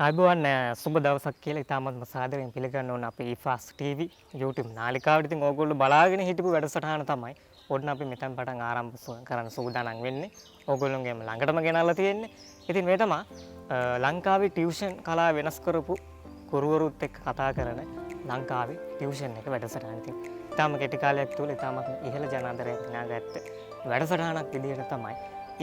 අයිබෝවන් සුබ දවසක් කියලා ඉතාමත්ම සාදරයෙන් පිළිගන්න ඕන අපේ ඊෆාස් ටීවී YouTube නාලිකාවට. ඉතින් ඕගොල්ලෝ බලාගෙන හිටපු වැඩසටහන තමයි ඔන්න අපි මෙතන පටන් ආරම්භ කරන්න සූදානම් වෙන්නේ. ඕගොල්ලෝගෙම ළඟටම ගෙනල්ලා තියෙන්නේ. ඉතින් මේ තමයි ලංකාවේ ටියුෂන් කලාව වෙනස් කරපු ගුරුවරුත් එක්ක කතා කරන ලංකාවේ ටියුෂන් එක වැඩසටහන. ඉතින් ඉතාම කෙටි කාලයක් තුළ ඉතාමත් ඉහළ ජනාදරයක් ගෙනාගත්ත වැඩසටහනක් විදිහට තමයි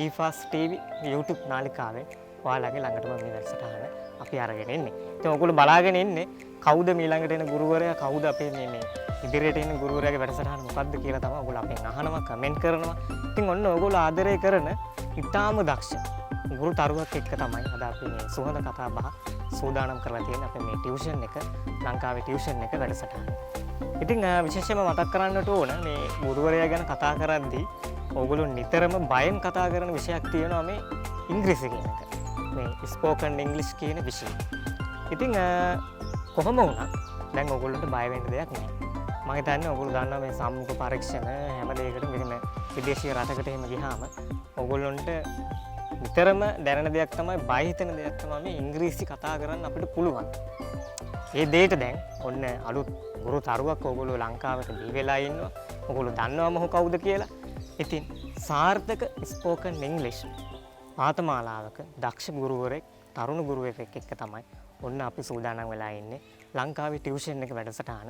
ඊෆාස් ටීවී YouTube නාලිකාවේ ඔයාලගේ ළඟටම මේ වැඩසටහන අපි අරගෙන ඉන්නේ. ඉතින් ඔයගොල්ලෝ බලාගෙන ඉන්නේ කවුද ඊළඟට එන ගුරුවරයා, කවුද අපේ මේ ඉදිරියට එන ගුරුවරයාගේ වැඩසටහන මොකද්ද කියලා තමයි ඔයගොල්ලෝ අපෙන් අහනවා, කමෙන්ට් කරනවා. ඉතින් ඔන්න ඔයගොල්ලෝ ආදරය කරන ඉතාම දක්ෂ ගුරු තරුවක් එක්ක තමයි අද අපි මේ සුහද කතා බහ සූදානම් කරලා තියෙන්නේ අපේ මේ ටියුෂන් එක, ලංකාවේ ටියුෂන් එක වැඩසටහන. ඉතින් විශේෂයෙන්ම මතක් කරන්නට ඕන මේ ගුරුවරයා ගැන කතා කරද්දී ඔයගොල්ලෝ නිතරම බයෙන් කතා කරන විෂයක් තියෙනවා මේ ඉංග්‍රීසි කියන එක. මේ ස්පෝකන් ඉංග්ලිෂ් කියන විෂය. ඉතින් කොහොම වුණත් දැන් ඔයගොල්ලන්ට බය වෙන්න දෙයක් නැහැ. මම හිතන්නේ ඔයගොල්ලෝ දන්නවා මේ සම්මුඛ පරීක්ෂණ හැම දෙයකටම මෙහෙම විදේශීය රටකට එහෙම ගියාම ඔයගොල්ලන්ට විතරම දැනෙන දෙයක් තමයි, බය හිතෙන දෙයක් තමයි මේ ඉංග්‍රීසි කතා කරන්න අපිට පුළුවන්. ඒ දෙයට දැන් ඔන්න අලුත් ගුරු තරුවක් ඔයගොල්ලෝ ලංකාවට දී වෙලා ඉන්නවා. ඔයගොල්ලෝ දන්නවම ඔහු කවුද කියලා. ඉතින් සාර්ථක ස්පෝකන් ඉංග්ලිෂ් පාඨමාලාවක දක්ෂ ගුරුවරයෙක්, තරුණ ගුරුවරයෙක් එක්ක තමයි ඔන්න අපි සූදානම් වෙලා ඉන්නේ ලංකාවේ ටියුෂන් එක වැඩසටහන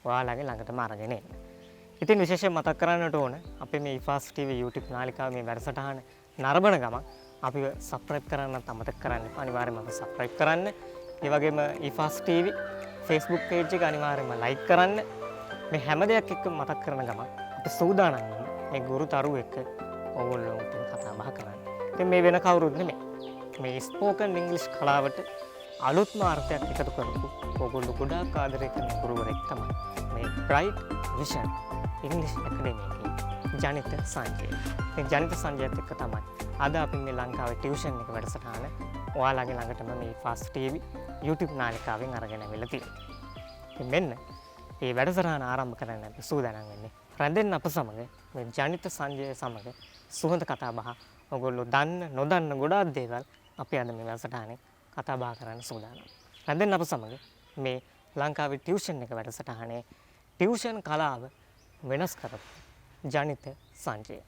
ඔයාලගේ ළඟටම අරගෙන එන්න. ඉතින් විශේෂයෙන් මතක් කරන්නට ඕන අපේ මේ ඊෆාස් ටීවී YouTube නාලිකාවේ මේ වැඩසටහන නරඹන ගමන් අපිව සබ්ස්ක්‍රයිබ් කරන්නත් අමතක කරන්න එපා. අනිවාර්යයෙන්ම අපිව සබ්ස්ක්‍රයිබ් කරන්න. ඒ වගේම ඊෆාස් ටීවී Facebook page එක අනිවාර්යයෙන්ම like කරන්න. මේ හැම දෙයක් එක්ක මතක් කරන ගමන් අපි සූදානම් වෙන්නේ මේ ගුරු තරුව එක්ක ඕගොල්ලොන්ට කතා බහ කරන්න. ඉතින් මේ වෙන කවුරුත් නෙමෙයි. මේ ස්පෝකන් ඉංග්‍රීසි කලාවට අලුත්ම අර්ථයක් එකතු කරපු ඕගොල්ලෝ ගොඩාක් ආදරය කරන ගුරුවරයෙක් තමයි මේ Bright Vision ඉංග්‍රීසි ඇකඩමියේ ජනිත සංජය. මේ ජනිත සංජයත් එක්ක තමයි අද අපි මේ ලංකාවේ ටියුෂන් එක වැඩසටහන ඔයාලගේ ළඟටම මේ ෆාස්ට් ටීවී YouTube නාලිකාවෙන් අරගෙන ආවිල්ලා තියෙනවා. ඉතින් මෙන්න මේ වැඩසටහන ආරම්භ කරන්න අපි සූදානම් වෙන්නේ. රැඳෙන්න අප සමග මේ ජනිත සංජය සමග සුහද කතා බහ ඔයගොල්ලෝ දන්න නොදන්න ගොඩාක් දේවල් අපි අද මේ වැඩසටහනේ කතා බහ කරන්න සූදානම්. රැඳෙන්න අප සමග මේ ලංකාවේ ටියුෂන් එක වැඩසටහනේ ටියුෂන් කලාව වෙනස් කරපු ජනිත සංජය.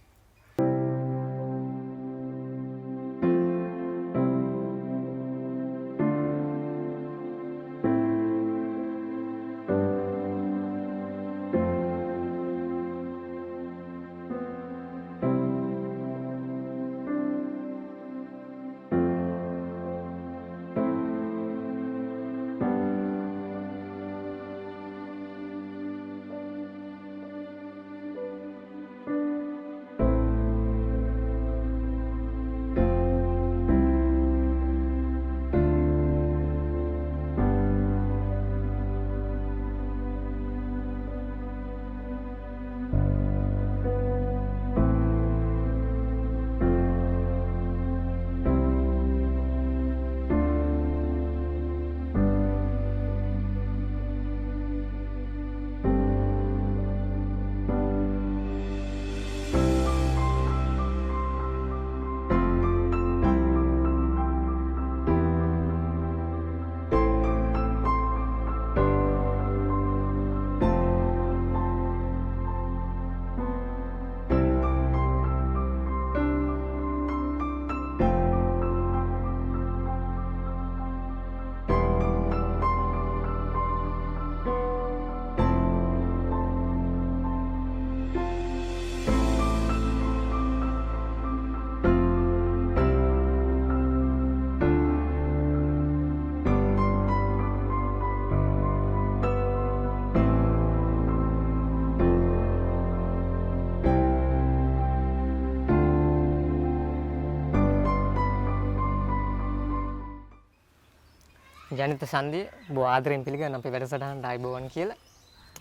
ජනිත සංජය බොහෝ ආදරයෙන් පිළිගන්න අපේ වැඩසටහනට අයිබෝවන් කියලා.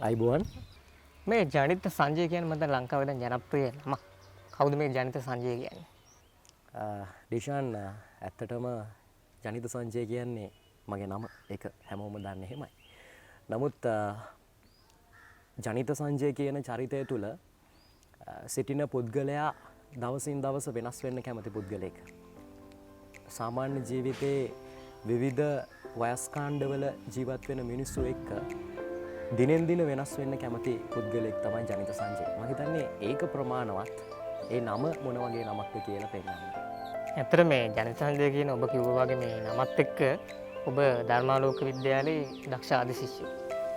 අයිබෝවන්. මේ ජනිත සංජය කියන්නේ මම දැන් ලංකාවේ දැන් ජනප්‍රිය නම. කවුද මේ ජනිත සංජය කියන්නේ? ඩිෂාන් ඇත්තටම ජනිත සංජය කියන්නේ මගේ නම. ඒක හැමෝම දන්නේ එහෙමයි. නමුත් ජනිත සංජය කියන චරිතය තුළ සිටින පුද්ගලයා දවසින් දවස වෙනස් වෙන්න කැමති පුද්ගලයෙක්. සාමාන්‍ය ජීවිතයේ විවිධ වයස්කාණ්ඩවල ජීවත් වෙන මිනිස්සු එක්ක දිනෙන් දින වෙනස් වෙන්න කැමති පුද්ගලෙක් තමයි ජනිත සංජය. මම හිතන්නේ ඒක ප්‍රමාණවත්. ඒ නම මොන වගේ නමක්ද කියලා පෙන්නන්න. ඇත්තට මේ ජනිත සංජය කියන ඔබ කිව්වා වගේ මේ නමත් එක්ක ඔබ ධර්මාලෝක විද්‍යාලයේ දක්ෂ ආදි ශිෂ්‍යයෙක්.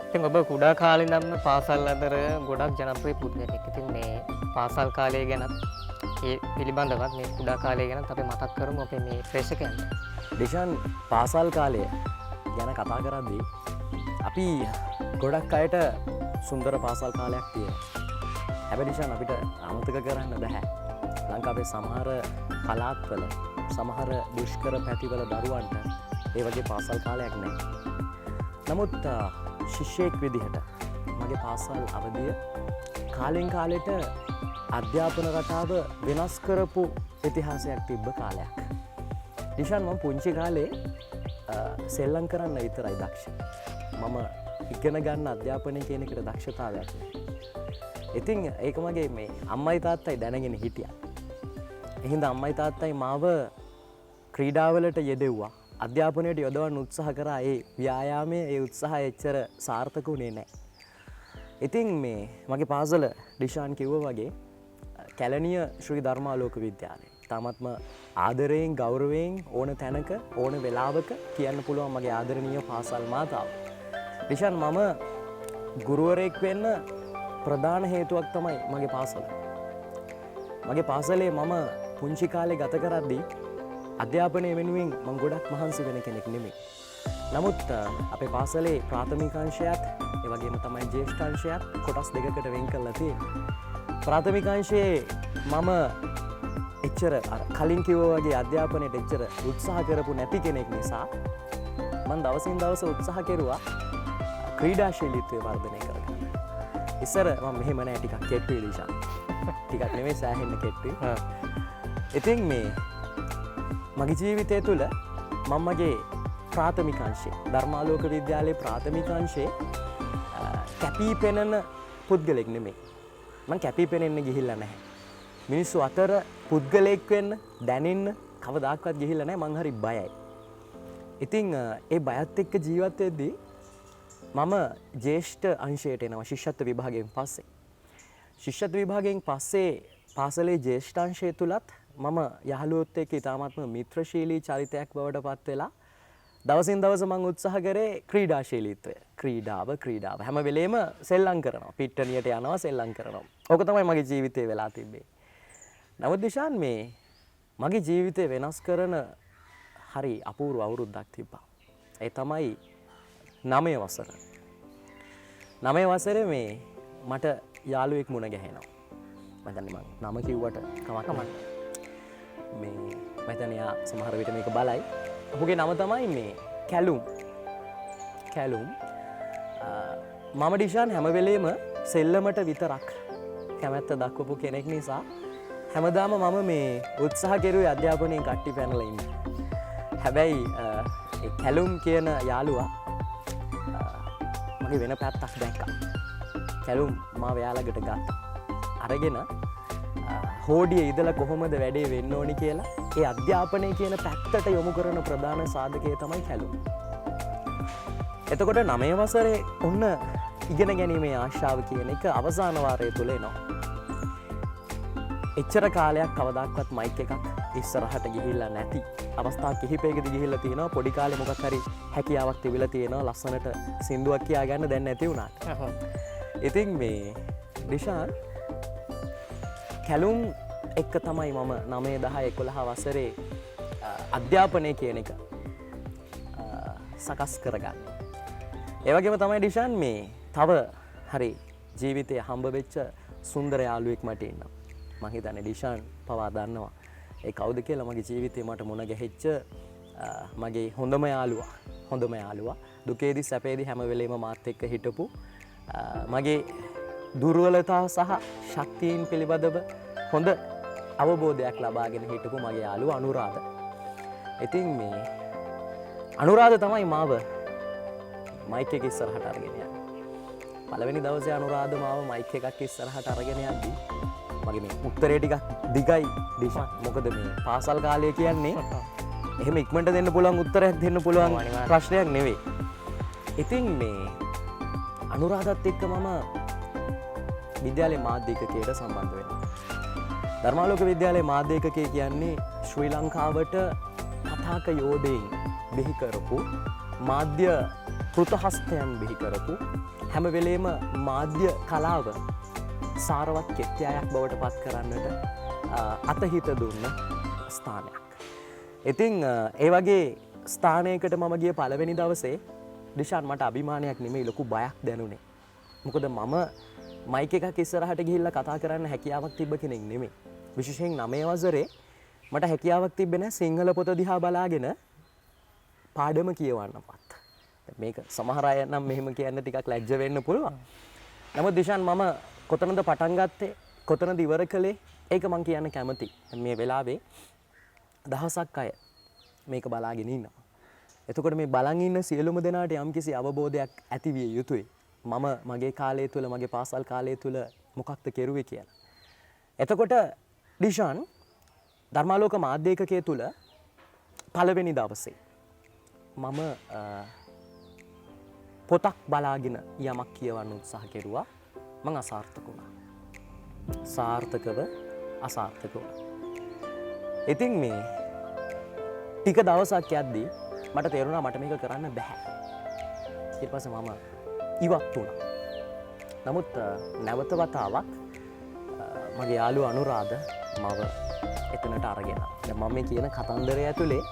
ඉතින් ඔබ කුඩා කාලේ ඉඳන්ම පාසල් අතර ගොඩක් ජනප්‍රිය පුද්ගලෙක්. ඉතින් මේ පාසල් කාලය ගැනත් ඒ පිළිබඳවත් මේ කුඩා කාලය ගැනත් අපි මතක් කරමු අපේ මේ ප්‍රේක්ෂකයන්ට. ඩිෂාන් පාසල් කාලය ගැන කතා කරද්දී අපි ගොඩක් අයට සුන්දර පාසල් කාලයක් තියෙනවා. හැබැයි ඩිෂාන් අපිට අමතක කරන්න බෑ. ලංකාවේ සමහර පළාත්වල සමහර දුෂ්කර පැතිවල දරුවන්ට ඒ වගේ පාසල් කාලයක් නැහැ. නමුත් ශිෂ්‍යයෙක් විදිහට මගේ පාසල් අවධිය කාලෙන් කාලෙට අධ්‍යාපන රටාව වෙනස් කරපු ඉතිහාසයක් තිබ්බ කාලයක්. ඩිෂාන් මම පුංචි කාලේ සෙල්ලම් කරන්න විතරයි දක්ෂ. මම ඉගෙන ගන්න අධ්‍යාපනය කියන එකට දක්ෂතාවයක් නෑ. ඉතින් ඒක මගේ මේ අම්මයි තාත්තයි දැනගෙන හිටියා. එහෙනම් අම්මයි තාත්තයි මාව ක්‍රීඩාවලට යෙදෙව්වා. අධ්‍යාපනයට යොදවන්න උත්සාහ කරා. ඒ ව්‍යායාමයේ ඒ උත්සාහය එච්චර සාර්ථක වුණේ නැහැ. ඉතින් මේ මගේ පාසල ඩිෂාන් කිව්වා වගේ කැලණිය ශ්‍රී ධර්මාලෝක විද්‍යාලය. තාමත්ම ආදරයෙන් ගෞරවයෙන් ඕන තැනක ඕන වෙලාවක කියන්න පුළුවන් මගේ ආදරණීය පාසල් මාතාව. ඩිෂාන් මම ගුරුවරයෙක් වෙන්න ප්‍රධාන හේතුවක් තමයි මගේ පාසල. මගේ පාසලේ මම පුංචි කාලේ ගත කරද්දී අධ්‍යාපනය වෙනුවෙන් මම ගොඩක් මහන්සි වෙන කෙනෙක් නෙමෙයි. නමුත් අපේ පාසලේ ප්‍රාථමික අංශයත් ඒ වගේම තමයි ජ්‍යෙෂ්ඨ අංශයත් කොටස් දෙකකට වෙන් කරලා තියෙනවා. ප්‍රාථමික අංශයේ මම එච්චර කලින් කිව්වා වගේ අධ්‍යාපනයට එච්චර උත්සාහ කරපු නැති කෙනෙක් නිසා මම දවසින් දවස උත්සාහ කෙරුවා ක්‍රීඩාශීලීත්වය වර්ධනය කරගන්න. ඉස්සර මම මෙහෙම නෑ ටිකක් කෙට්ටුයි ඩිෂාන්. ටිකක් නෙමෙයි සෑහෙන්න කෙට්ටුයි. ඉතින් මේ මගේ ජීවිතය තුළ මම මගේ ප්‍රාථමික අංශයේ ධර්මාලෝක විද්‍යාලයේ ප්‍රාථමික අංශයේ කැපී පෙනෙන පුද්ගලෙක් නෙමෙයි. මම කැපී පෙනෙන්න ගිහිල්ලා නැහැ. මිනිස්සු අතර පුද්ගලෙක් වෙන්න දැනෙන්න කවදාකවත් ගිහිල්ලා නැහැ. මං හරි බයයි. ඉතින් ඒ බයත් එක්ක ජීවත් වෙද්දී මම ජ්‍යෙෂ්ඨ අංශයට එනවා ශිෂ්‍යත්ව විභාගයෙන් පස්සේ. ශිෂ්‍යත්ව විභාගයෙන් පස්සේ පාසලේ ජ්‍යෙෂ්ඨ අංශය තුලත් මම යහළුවොත් එක්ක ඉතාමත්ම මිත්‍රශීලී චරිතයක් බවට පත් වෙලා දවසින් දවස මම උත්සාහ කරේ ක්‍රීඩාශීලීත්වය. ක්‍රීඩාව හැම වෙලේම සෙල්ලම් කරනවා. පිට්ටනියට යනවා සෙල්ලම් කරනවා. ඕක තමයි මගේ ජීවිතේ වෙලා තිබ්බේ. නමුත් ඩිෂාන් මේ මගේ ජීවිතේ වෙනස් කරන හරි අපූර්ව අවුරුද්දක් තිබ්බා. ඒ තමයි 9 වසර. 9 වසරේ මේ මට යාළුවෙක් මුණ ගැහෙනවා. මම දන්නේ මම නම කිව්වට කමක් නැහැ. මේ මම හිතන්නේ යා සමහර විට මේක බලයි. ඔහුගේ නම තමයි මේ කැලුම්. මම ඩිෂාන් හැම වෙලේම සෙල්ලමට විතරක් කැමැත්ත දක්වපු කෙනෙක් නිසා හැමදාම මම මේ උත්සාහ කෙරුවේ අධ්‍යාපනයෙන් කට්ටි පැනලා ඉන්න. හැබැයි ඒ කැලුම් කියන යාළුවා මගේ වෙන පැත්තක් දැක්කා. කැලුම් මාව යාළඟට ගත්තා. අරගෙන හෝඩියේ ඉඳලා කොහොමද වැඩේ වෙන්න ඕනි කියලා ඒ අධ්‍යාපනය කියන පැත්තට යොමු කරන ප්‍රධාන සාධකය තමයි කැලුම්. එතකොට 9 වසරේ ඔන්න ඉගෙන ගැනීමේ ආශාව කියන එක අවසාන වාරය තුල එනවා. එච්චර කාලයක් කවදාක්වත් මයික් එකක් ඉස්සරහට ගිහිල්ලා නැති අවස්ථා කිහිපයකදී ගිහිල්ලා තියෙනවා. පොඩි කාලේ මොකක් හරි හැකියාවක් තිබිලා තියෙනවා. ලස්සනට සින්දුවක් කියා ගන්න දැන් නැති වුණාට. ඉතින් මේ ඩිෂාන් කැලුම් එක්ක තමයි මම 9 10 11 වසරේ අධ්‍යාපනය කියන එක සකස් කරගන්න. ඒ වගේම තමයි ඩිෂාන් මේ තව හරි ජීවිතේ හම්බ වෙච්ච සුන්දර යාළුවෙක් මට ඉන්නවා. මම හිතන්නේ ඩිෂාන් පවා දන්නවා. ඒ කවුද කියලා මගේ ජීවිතේ මට මුණ ගැහිච්ච මගේ හොඳම යාළුවා. දුකේදී සැපේදී හැම වෙලේම මාත් එක්ක හිටපු මගේ දුර්වලතා සහ ශක්තියින් පිළිබඳව හොඳ අවබෝධයක් ලබාගෙන හිටපු මගේ යාළුවා අනුරාධ. ඉතින් මේ අනුරාධ තමයි මාව මයික් එක ඉස්සරහට අරගෙන යන්නේ. පළවෙනි දවසේ අනුරාධ මාව මයික් එකක් ඉස්සරහට අරගෙන යද්දී මගේ මේ උත්තරේ ටිකක් දිගයි ඩිෂාන්. මොකද මේ පාසල් කාලය කියන්නේ එහෙම ඉක්මනට දෙන්න පුළුවන් උත්තරයක් දෙන්න පුළුවන් අනිවාර්යයෙන්. ප්‍රශ්නයක් නෙවෙයි. ඉතින් මේ අනුරාධත් එක්ක මම විද්‍යාලයේ මාධ්‍ය ඒකකයට සම්බන්ධ වෙනවා. ධර්මාලෝක විද්‍යාලයේ මාධ්‍ය ඒකකය කියන්නේ ශ්‍රී ලංකාවට කතාක යෝධයින් බිහි කරපු මාධ්‍ය කෘතහස්තයන් බිහි කරපු හැම වෙලේම මාධ්‍ය කලාව සාරවත් කෙත්යායක් බවට පත් කරන්නට අතහිත දුන්න ස්ථානයක්. ඉතින් ඒ වගේ ස්ථානයකට මම ගිය පළවෙනි දවසේ ඩිෂාන් මට අභිමානයක් නෙමෙයි ලොකු බයක් දැනුනේ. මොකද මම මයික් එකක් ඉස්සරහට ගිහිල්ලා කතා කරන්න හැකියාවක් තිබ්බ කෙනෙක් නෙමෙයි. විශේෂයෙන් 9 වසරේ මට හැකියාවක් තිබ්බේ නැහැ සිංහල පොත දිහා බලාගෙන පාඩම කියවන්නවත්. මේක සමහර අය නම් මෙහෙම කියන්න ටිකක් ලැජ්ජ වෙන්න පුළුවන්. නමුත් දිශාන් මම කොතනද පටන් ගත්තේ කොතනද ඉවර කළේ ඒක මං කියන්න කැමතියි. මේ වෙලාවේ දහසක් අය මේක බලාගෙන ඉන්නවා. එතකොට මේ බලන් ඉන්න සියලුම දෙනාට යම්කිසි අවබෝධයක් ඇති විය යුතුයි. මම මගේ කාලය තුල මගේ පාසල් කාලය තුල මොකක්ද කෙරුවේ කියලා. එතකොට ඩිෂාන් ධර්මාලෝක මාධ්‍ය ඒකකයේ තුල පළවෙනි දවසේ මම පොතක් බලාගෙන යමක් කියවන්න උත්සාහ කෙරුවා. මං අසාර්ථක වුණා. සාර්ථකව අසාර්ථක වුණා. ඉතින් මේ ටික දවසක් යද්දී මට තේරුණා මට මේක කරන්න බෑ. ඊට පස්සේ මම ඉවත් වුණා. නමුත් නැවත වතාවක් මගේ යාළුවා අනුරාධ මව එතනට අරගෙන දැන් මම මේ කියන කතන්දරය ඇතුලේ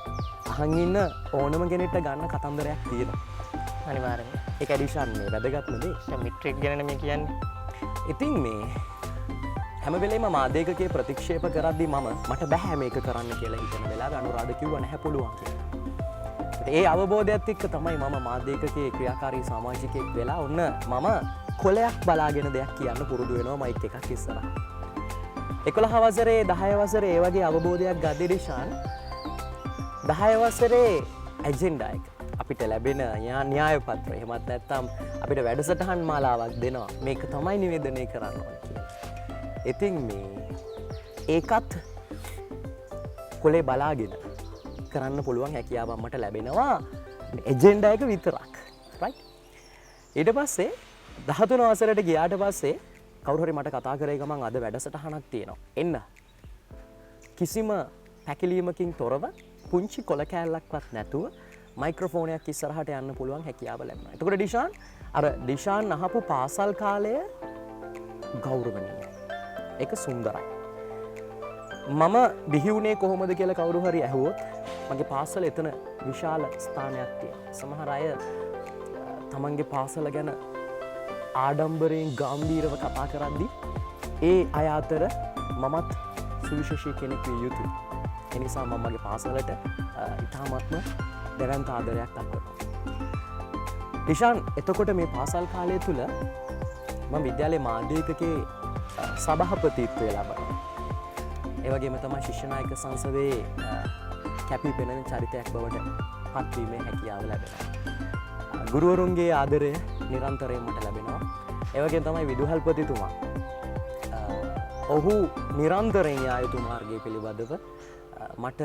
අහන් ඉන්න ඕනම කෙනෙක්ට ගන්න කතන්දරයක් තියෙනවා. අනිවාර්යයෙන්. ඒක ඇඩිෂන් මේ වැදගත්ම දේ. දැන් මිට්‍රික් ගැන මේ කියන්නේ. ඉතින් මේ හැම වෙලේම මාධ්‍යකකේ ප්‍රතික්ෂේප කරද්දී මට බෑ මේක කරන්න කියලා හිතන වෙලාවේ අනුරාධ කිව්වා නැහැ පුළුවන් කියලා. ඒ අවබෝධයත් එක්ක තමයි මම මාධ්‍යකකේ ක්‍රියාකාරී සමාජිකයෙක් වෙලා ඔන්න මම කොලයක් බලාගෙන දෙයක් කියන්න පුරුදු වෙනවා මයික් එකක් ඉස්සරහා. 11 වසරේ 10 වසරේ ඒ වගේ අවබෝධයක් ගද්දී ඩිෂාන් 10 වසරේ ඇජෙන්ඩා එක අපිට ලැබෙන න්‍යාය පත්‍රය එහෙමත් නැත්නම් අපිට වැඩසටහන් මාලාවක් දෙනවා මේක තමයි නිවේදනය කරන්න ඕන කියලා. ඉතින් මේ ඒකත් කොලේ බලාගෙන කරන්න පුළුවන් හැකියාවක් මට ලැබෙනවා එජෙන්ඩා එක විතරක්. රයිට්. ඊට පස්සේ 13 වසරට ගියාට පස්සේ කවුරු හරි මට කතා කරේ ගමන් අද වැඩසටහනක් තියෙනවා. එන්න. කිසිම පැකිලීමකින් තොරව පුංචි කොල කෑල්ලක්වත් නැතුව මයික්‍රොෆෝනයක් ඉස්සරහට යන්න පුළුවන් හැකියාව ලැබෙනවා. එතකොට ඩිෂාන් අහපු පාසල් කාලය ගෞරවණීයයි. ඒක සුන්දරයි. මම බිහි වුණේ කොහොමද කියලා කවුරු හරි ඇහුවොත් මගේ පාසල එතන විශාල ස්ථානයක් තියෙනවා. සමහර අය තමන්ගේ පාසල ගැන ආඩම්බරයෙන් ගාම්භීරව කතා කරද්දී ඒ අය අතර මමත් සුවිශේෂී කෙනෙක් විය යුතුයි. ඒ නිසා මම මගේ පාසලට ඉතාමත්ම දැවැන්ත ආදරයක් දක්වනවා. ඩිෂාන් එතකොට මේ පාසල් කාලය තුල මම විද්‍යාලයේ මාධ්‍ය ඒකකයේ සභාපතිත්වය ලබනවා. ඒ වගේම තමයි ශිෂ්‍ය නායක සංසදයේ කැපී පෙනෙන චරිතයක් බවට පත්වීමේ හැකියාව ලැබෙනවා. ගුරුවරුන්ගේ ආදරය නිරන්තරයෙන් මට ලැබෙනවා. ඒ වගේම තමයි විදුහල්පතිතුමා ඔහු නිරන්තරයෙන් යා යුතු මාර්ගය පිළිබඳව මට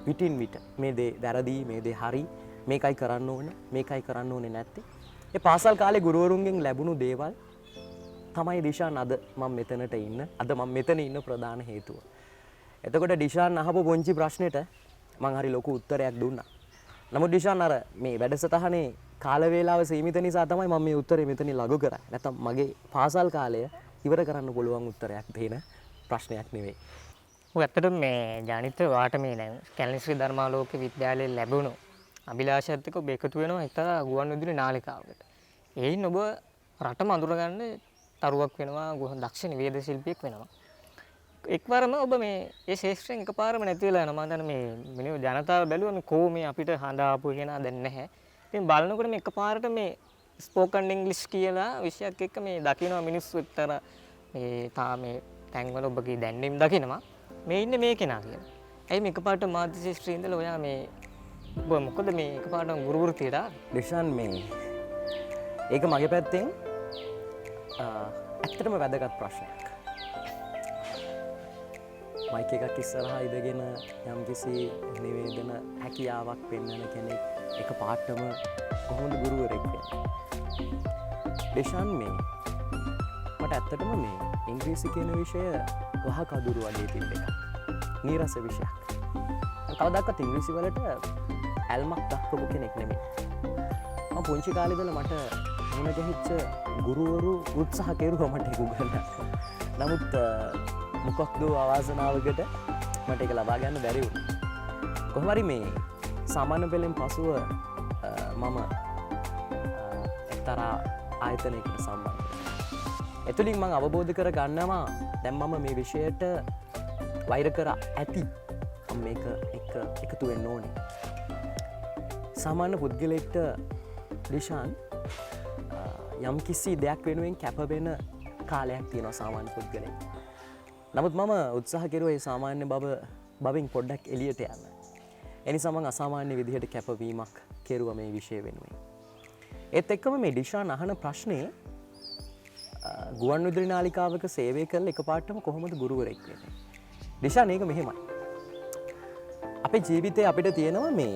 විටින් විට මේ දේ වැරදි මේ දේ හරි මේකයි කරන්න ඕනේ මේකයි කරන්න ඕනේ නැත්තේ. ඒ පාසල් කාලේ ගුරුවරුන්ගෙන් ලැබුණු දේවල් තමයි ඩිෂාන් අද මම මෙතනට ඉන්න අද මම මෙතන ඉන්න ප්‍රධාන හේතුව. එතකොට ඩිෂාන් අහපු පොන්චි ප්‍රශ්නෙට මම හරි ලොකු උත්තරයක් දුන්නා. නමුත් ඩිෂාන් අර මේ වැඩසටහනේ කාල වේලාව සීමිත නිසා තමයි මම මේ උත්තරේ මෙතනින් ලඝු කරා. නැත්නම් මගේ පාසල් කාලය ඉවර කරන්න පුළුවන් උත්තරයක් දෙන ප්‍රශ්නයක් නෙවෙයි. ඔය ඇත්තටම මේ ජානිත වාට මේ දැන් කැලණිශ්‍රී ධර්මාලෝක විද්‍යාලයේ ලැබුණු අභිලාෂයත් එක්ක ඔබ එකතු වෙනවා එක්තරා ගුවන්විදුලි නාලිකාවකට. එයින් ඔබ රටම අඳුරගන්න තරුවක් වෙනවා දක්ෂ නිවේද ශිල්පියෙක් වෙනවා. එක්වරම ඔබ මේ ඒ ශේෂ්ත්‍රයෙන් එකපාරම නැති වෙලා යනවා. මම දන්න මේ මිනිහ ජනතාව බැලුවා මේ කෝ මේ අපිට හඳ ආපු කෙනා දැන් නැහැ. ඉතින් බලනකොට මේ එකපාරට මේ ස්පෝකන් ඉංග්‍රීසි කියලා විෂයක් එක්ක මේ දකිනවා මිනිස්සු එක්තර මේ තා මේ තැන්වල ඔබගේ දැන්වීම් දකිනවා. මේ ඉන්නේ මේ කෙනා කියලා. ඇයි මේ එකපාරට මාධ්‍ය ශාස්ත්‍රයේ ඉඳලා ඔයා මේ ඔබ මොකද මේ එකපාරට ගුරු වෘත්තියට ආවේ? ඩිෂාන් මේ ඒක මගේ පැත්තෙන් ඇත්තටම වැදගත් ප්‍රශ්නයක්. මයික් එකක් ඉස්සරහා ඉඳගෙන යම්කිසි නිවේදන හැකියාවක් පෙන්වන කෙනෙක් එක පාටම කොහොමද ගුරුවරෙක් වෙන්නේ? දේශාන් මේ මට ඇත්තටම මේ ඉංග්‍රීසි කියන විෂය වහ කදුරු වගේ තිබ්බ එකක්. නීරස විෂයක්. කවදාවත් ඉංග්‍රීසි වලට ඇල්මක් දක්වපු කෙනෙක් නෙමෙයි. මම පුංචි කාලේ ඉඳලා මට මුණ ගැහිච්ච ගුරුවරු උත්සාහ කෙරුවා මට ඒක උගන්වන්න. නමුත් මොකක්ද අවාසනාවකට මට ඒක ලබා ගන්න බැරි වුණා. කොහොම හරි මේ සාමාන්‍ය පෙළෙන් පසුව මම එක්තරා ආයතනයකට සම්බන්ධ වුණා. එතුලින් මම අවබෝධ කර ගන්නවා දැන් මම මේ විෂයට වෛර කර ඇති. මම මේක එකතු වෙන්න ඕනේ. සාමාන්‍ය පුද්ගලයෙක්ට දිශාන් යම් කිසි දෙයක් වෙනුවෙන් කැප වෙන කාලයක් තියෙනවා සාමාන්‍ය පුද්ගලයෙක්. නමුත් මම උත්සාහ කෙරුවා මේ සාමාන්‍ය බවින් පොඩ්ඩක් එළියට යන්න. ඒ නිසා මම අසාමාන්‍ය විදිහට කැපවීමක් කෙරුවා මේ විෂය වෙනුවෙන්. ඒත් එක්කම මේ දිශාන් අහන ප්‍රශ්නේ ගුවන්විදුලි නාලිකාවක සේවය කළ එකපාරටම කොහොමද ගුරුවරයෙක් වෙන්නේ? දිශාන් ඒක මෙහෙමයි. අපේ ජීවිතේ අපිට තියෙනවා මේ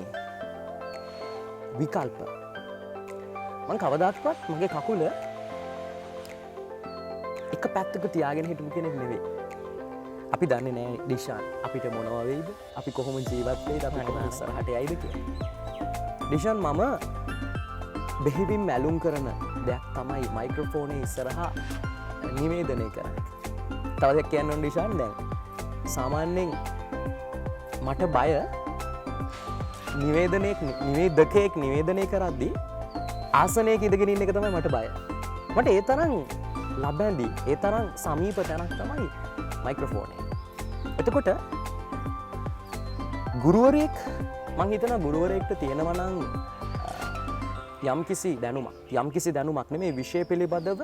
විකල්ප. මම කවදාවත් මගේ කකුල එක පැත්තක තියාගෙන හිටපු කෙනෙක් නෙවෙයි. අපි දන්නේ නැහැ දිශාන් අපිට මොනවා වෙයිද? අපි කොහොම ජීවත් වෙයිද? අපි කොහොම ඉස්සරහට යයිද කියලා. දිශාන් මම බෙහෙවින් මැලුම් කරන දෙයක් තමයි මයික්‍රොෆෝනේ ඉස්සරහා නිවේදනය කරන්නේ. තව දෙයක් කියන්න ඕන දිශාන් දැන් සාමාන්‍යයෙන් මට බය නිවේදකයෙක් නිවේදනය කරද්දී ආසනයක ඉඳගෙන ඉන්න එක තමයි මට බය. මට ඒ තරම් ලබැඳි ඒ තරම් සමීප තැනක් තමයි මයික්‍රොෆෝනේ. එතකොට ගුරුවරයෙක් මං හිතනවා ගුරුවරයෙක්ට තියෙනවා නම් යම්කිසි දැනුමක් නෙමේ විෂය පිළිබඳව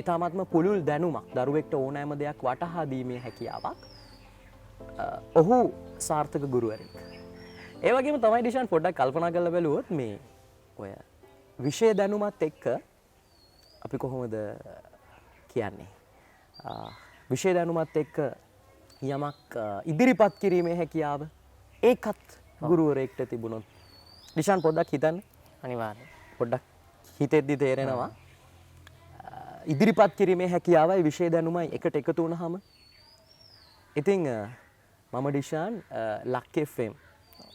ඉතාමත්ම පුළුල් දැනුමක් දරුවෙක්ට ඕනෑම දෙයක් වටහා දීමේ හැකියාවක් ඔහු සාර්ථක ගුරුවරයෙක්. ඒ වගේම තමයි දිශාන් පොඩ්ඩක් කල්පනා කරලා බැලුවොත් මේ ඔය විෂය දැනුමත් එක්ක අපි කොහොමද කියන්නේ විෂය දැනුමත් එක්ක යමක් ඉදිරිපත් කිරීමේ හැකියාව ඒකත් ගුරුවරයෙක්ට තිබුණොත් දිශාන් පොඩ්ඩක් හිතන්න. අනිවාර්යයෙන් පොඩ්ඩක් හිතෙද්දි තේරෙනවා ඉදිරිපත් කිරීමේ හැකියාවයි විෂය දැනුමයි එකට එකතු වුණාම. ඉතින් මම දිශාන් ලක් FM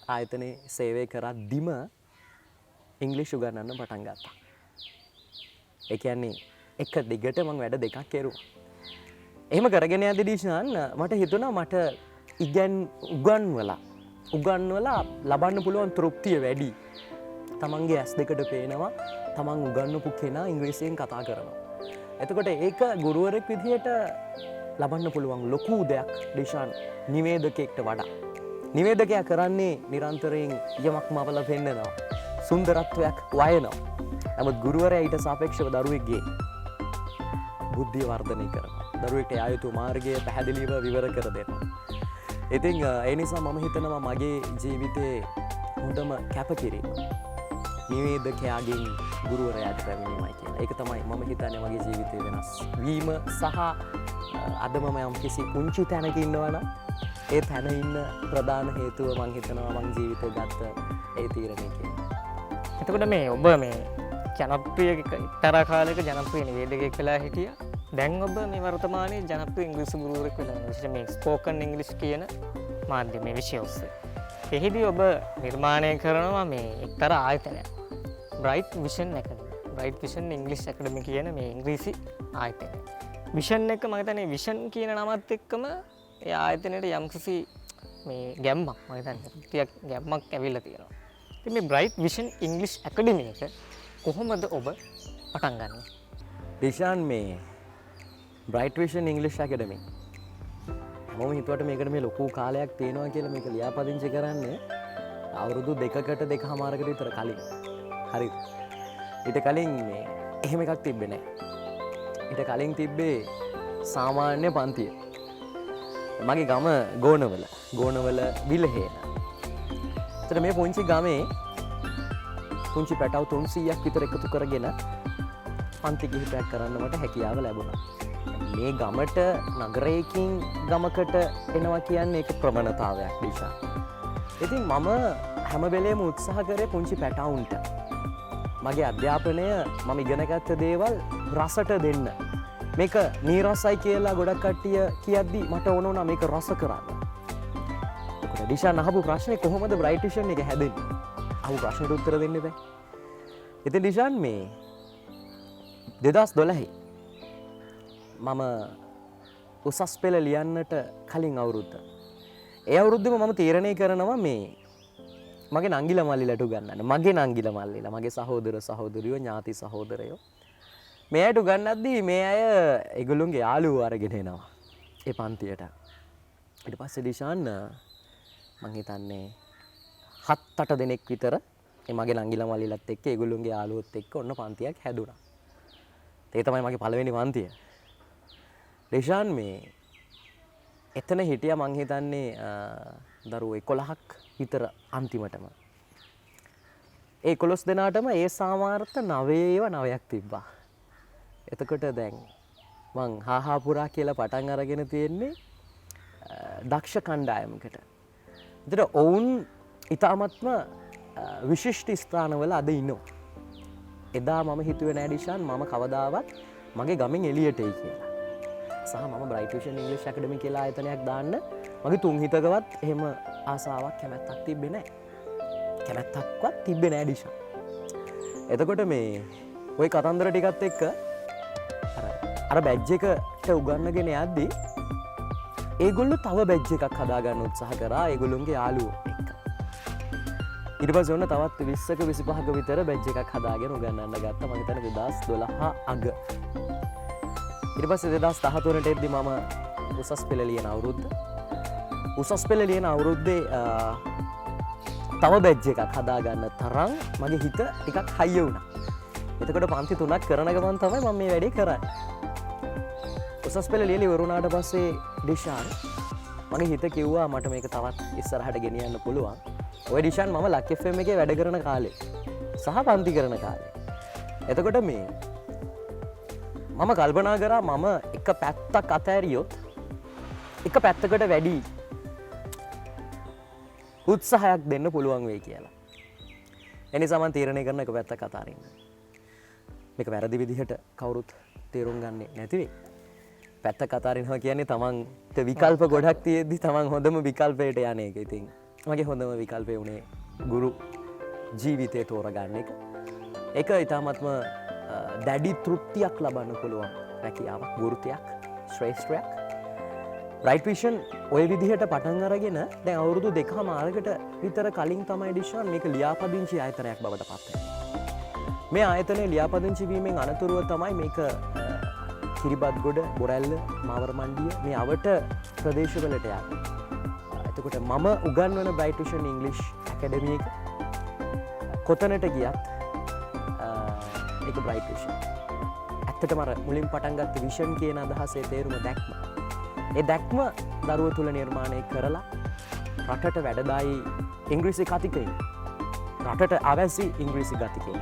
ආයතනයේ සේවය කරද්දිම ඉංග්‍රීසි උගන්වන්න පටන් ගත්තා. ඒ කියන්නේ එක දිගට මම වැඩ දෙකක් කෙරුවා. එහෙම කරගෙන යද්දී දිශාන් මට හිතුණා මට උගන්වලා ලබන්න පුළුවන් තෘප්තිය වැඩි. තමන්ගේ ඇස් දෙකට පේනවා තමන් උගන්වපු කෙනා ඉංග්‍රීසියෙන් කතා කරනවා. එතකොට ඒක ගුරුවරයෙක් විදිහට ලබන්න පුළුවන් ලොකු දෙයක් දිශාන් නිවේදකයෙක්ට වඩා. නිවේදකයා කරන්නේ නිරන්තරයෙන් යමක් මවලා පෙන්නනවා. සුන්දරත්වයක් වයනවා. නමුත් ගුරුවරයා ඊට සාපේක්ෂව දරුවෙක්ගේ බුද්ධිය වර්ධනය කරනවා. දරුවෙක්ට යා යුතු මාර්ගය පැහැදිලිව විවර කර දෙනවා. ඉතින් ඒ නිසා මම හිතනවා මගේ ජීවිතේ හොඳම කැපකිරීම නිවේදකයාගෙන් ගුරුවරයාට පැමිණීමයි කියලා. ඒක තමයි මම හිතන්නේ මගේ ජීවිතේ වෙනස් වීම සහ අද මම යම්කිසි පුංචි තැනක ඉන්නවා නම් ඒ තැන ඉන්න ප්‍රධාන හේතුව මම හිතනවා මං ජීවිතේ ගත්ත ඒ තීරණය කියලා. එතකොට මේ ඔබ මේ ජනප්‍රිය එක්තරා කාලයක ජනප්‍රිය නිවේදකයෙක් වෙලා හිටියා. දැන් ඔබ මේ වර්තමානයේ ජනප්‍රිය ඉංග්‍රීසි ගුරුවරයෙක් වෙලා ඉන්නවා. විශේෂයෙන් මේ ස්පෝකන් ඉංග්‍රීසි කියන මාධ්‍යමේ විෂය ඔස්සේ. එහිදී ඔබ නිර්මාණය කරනවා මේ එක්තරා ආයතනයක්. Bright Vision Academy. Bright Vision English Academy කියන මේ ඉංග්‍රීසි ආයතනය. විෂන් එක මම හිතන්නේ විෂන් කියන නමත් එක්කම ඒ ආයතනයේ යම්කිසි මේ ගැම්මක් මම හිතන්නේ ටිකක් ගැම්මක් ඇවිල්ලා තියෙනවා. ඉතින් මේ Bright Vision English Academy එක කොහොමද ඔබ පටන් ගන්නේ? දිශාන් මේ Bright Vision English Academy මම හිතුවට මේකට මේ ලොකු කාලයක් තියෙනවා කියලා මේක ලියාපදිංචි කරන්නේ අවුරුදු 2කට 2කමාරකට විතර කලින්. හරිද? ඊට කලින් මේ එහෙම එකක් තිබ්බේ නැහැ. ඊට කලින් තිබ්බේ සාමාන්‍ය පන්තිය. මගේ ගම ගෝනවල විලහේන. ඒතර මේ පුංචි ගමේ පුංචි පැටව 300ක් විතර එකතු කරගෙන පන්ති කිහිපයක් කරන්න මට හැකියාව ලැබුණා. මේ ගමට නගරයකින් ගමකට එනවා කියන්නේ ඒක ප්‍රවණතාවයක් දිශා. ඉතින් මම හැම වෙලේම උත්සාහ කරේ පුංචි පැටවුන්ට මගේ අධ්‍යාපනය මම ඉගෙනගත්ත දේවල් රසට දෙන්න. මේක නීරසයි කියලා ගොඩක් කට්ටිය කියද්දි මට ඕන වුණා මේක රස කරන්න. එතකොට දිශාන් අහපු ප්‍රශ්නේ කොහොමද බ්‍රයිට් විෂන් එක හැදෙන්නේ? අහපු ප්‍රශ්නෙට උත්තර දෙන්න බෑ. ඉතින් දිශාන් මේ 2012 මම උසස් පෙළ ලියන්නට කලින් අවුරුද්ද. ඒ අවුරුද්දේම මම තීරණය කරනවා මේ මගේ නංගිලා මල්ලිලාට උගන්වන්න. මගේ නංගිලා මල්ලිලා, මගේ සහෝදර සහෝදරියෝ, ඥාති සහෝදරයෝ. මේ අයට උගන්වද්දී මේ අය ඒගොල්ලොන්ගේ යාළුවෝ අරගෙන එනවා ඒ පන්තියට. ඊට පස්සේ දිශාන් මං හිතන්නේ 7-8 දෙනෙක් විතර ඒ මගේ නංගිලා මල්ලිලාත් එක්ක ඒගොල්ලොන්ගේ යාළුවොත් එක්ක ඔන්න පන්තියක් හැදුනා. ඒ තමයි මගේ පළවෙනි පන්තිය. දිශාන් මේ එතන හිටියා මං හිතන්නේ දරුවෝ 11ක් විතර අන්තිමටම. ඒ 11 දෙනාටම ඒ සාමාර්ථ 9ක් තිබ්බා. එතකොට දැන් මං හාහා පුරා කියලා පටන් අරගෙන තියෙන්නේ දක්ෂ කණ්ඩායමකට. ඒතර ඔවුන් ඊටාත්ම විශිෂ්ට ස්ථානවල අද ඉන්නවා. එදා මම හිතුවේ නෑ ඩිෂාන් මම කවදාවත් මගේ ගමෙන් එළියට එයි කියලා. සහ මම බ්‍රයිට් විෂන් ඉංග්‍රීසි ඇකඩමි කියලා ආයතනයක් දාන්න මගේ තුන් හිතකවත් එහෙම ආසාවක් කැමැත්තක් තිබ්බේ නැහැ. කැමැත්තක්වත් තිබ්බේ නැහැ ඩිෂා. එතකොට මේ ওই කතන්දර ටිකත් එක්ක අර බැජ් එකට උගන්නගෙන යද්දි ඒගොල්ලෝ තව බැජ් එකක් හදාගන්න උත්සාහ කරා ඒගොල්ලොන්ගේ යාළුවෝ එක්ක. ඊට පස්සේ ඔන්න තවත් 20ක 25ක විතර බැජ් එකක් හදාගෙන උගන්නන්න ගත්තා. මම හිතන්නේ 2012 අග. ඊට පස්සේ 2013ට එද්දි මම උසස් පෙළ ලියන අවුරුද්ද. උසස් පෙළ ලියන අවුරුද්දේ තව බැජ් එකක් හදාගන්න තරම් මගේ හිත ටිකක් හයිය වුණා. එතකොට පන්ති 3ක් කරන ගමන් තමයි මම මේ වැඩේ කරන්නේ. උසස් පෙළ ලියලා ඉවරුණාට පස්සේ ඩිෂාන් මගේ හිත කිව්වා මට මේක තවත් ඉස්සරහට ගෙනියන්න පුළුවන්. ඔය ඩිෂාන් මම ලක් FM එකේ වැඩ කරන කාලේ සහ පන්ති කරන කාලේ. එතකොට මේ මම කල්පනා කරා මම එක පැත්තක් අතෑරියොත් එක පැත්තකට වැඩි උත්සාහයක් දෙන්න පුළුවන් වෙයි කියලා. එනිසා මම තීරණය කරන එක පැත්තක් අතාරින්න. මේක වැරදි විදිහට කවුරුත් තේරුම් ගන්නේ නැති වෙයි. පැත්තක් අතාරිනවා කියන්නේ තමන්ට විකල්ප ගොඩක් තියෙද්දි තමන් හොඳම විකල්පයට යන එක. ඉතින් මගේ හොඳම විකල්පය වුණේ ගුරු ජීවිතය තෝරගන්න එක. ඒක ඊටාත්ම දැඩි තෘප්තියක් ලබන්න පුළුවන් රැකියාවක්, වෘත්තියක්, ශ්‍රේෂ්ඨයක්. බ්‍රයිට් විෂන් ඔය විදිහට පටන් අරගෙන දැන් අවුරුදු 2මාරකට විතර කලින් තමයි ඩිෂාන් මේක ලියාපදිංචි ආයතනයක් බවට පත් වෙන්නේ. මේ ආයතනයේ ලියාපදිංචි වීමෙන් අනතුරුව තමයි මේක කිරිබත්ගොඩ, බොරැල්ල, මාවරමණ්ඩිය මේ අවට ප්‍රදේශවලට යන්නේ. එතකොට මම උගන්වන බ්‍රයිට් විෂන් ඉංග්‍රීසි ඇකඩමි එක කොතනට ගියත් ඒක බ්‍රයිට් විෂන්. ඇත්තටම අර මුලින් පටන් ගත්ත විෂන් කියන අදහසේ තේරුම දැක්ම. ඒ දැක්ම දරුවෝ තුල නිර්මාණය කරලා රටට වැඩදායි ඉංග්‍රීසි කතිකයින්, රටට අවැසි ඉංග්‍රීසි ගතිකයින්,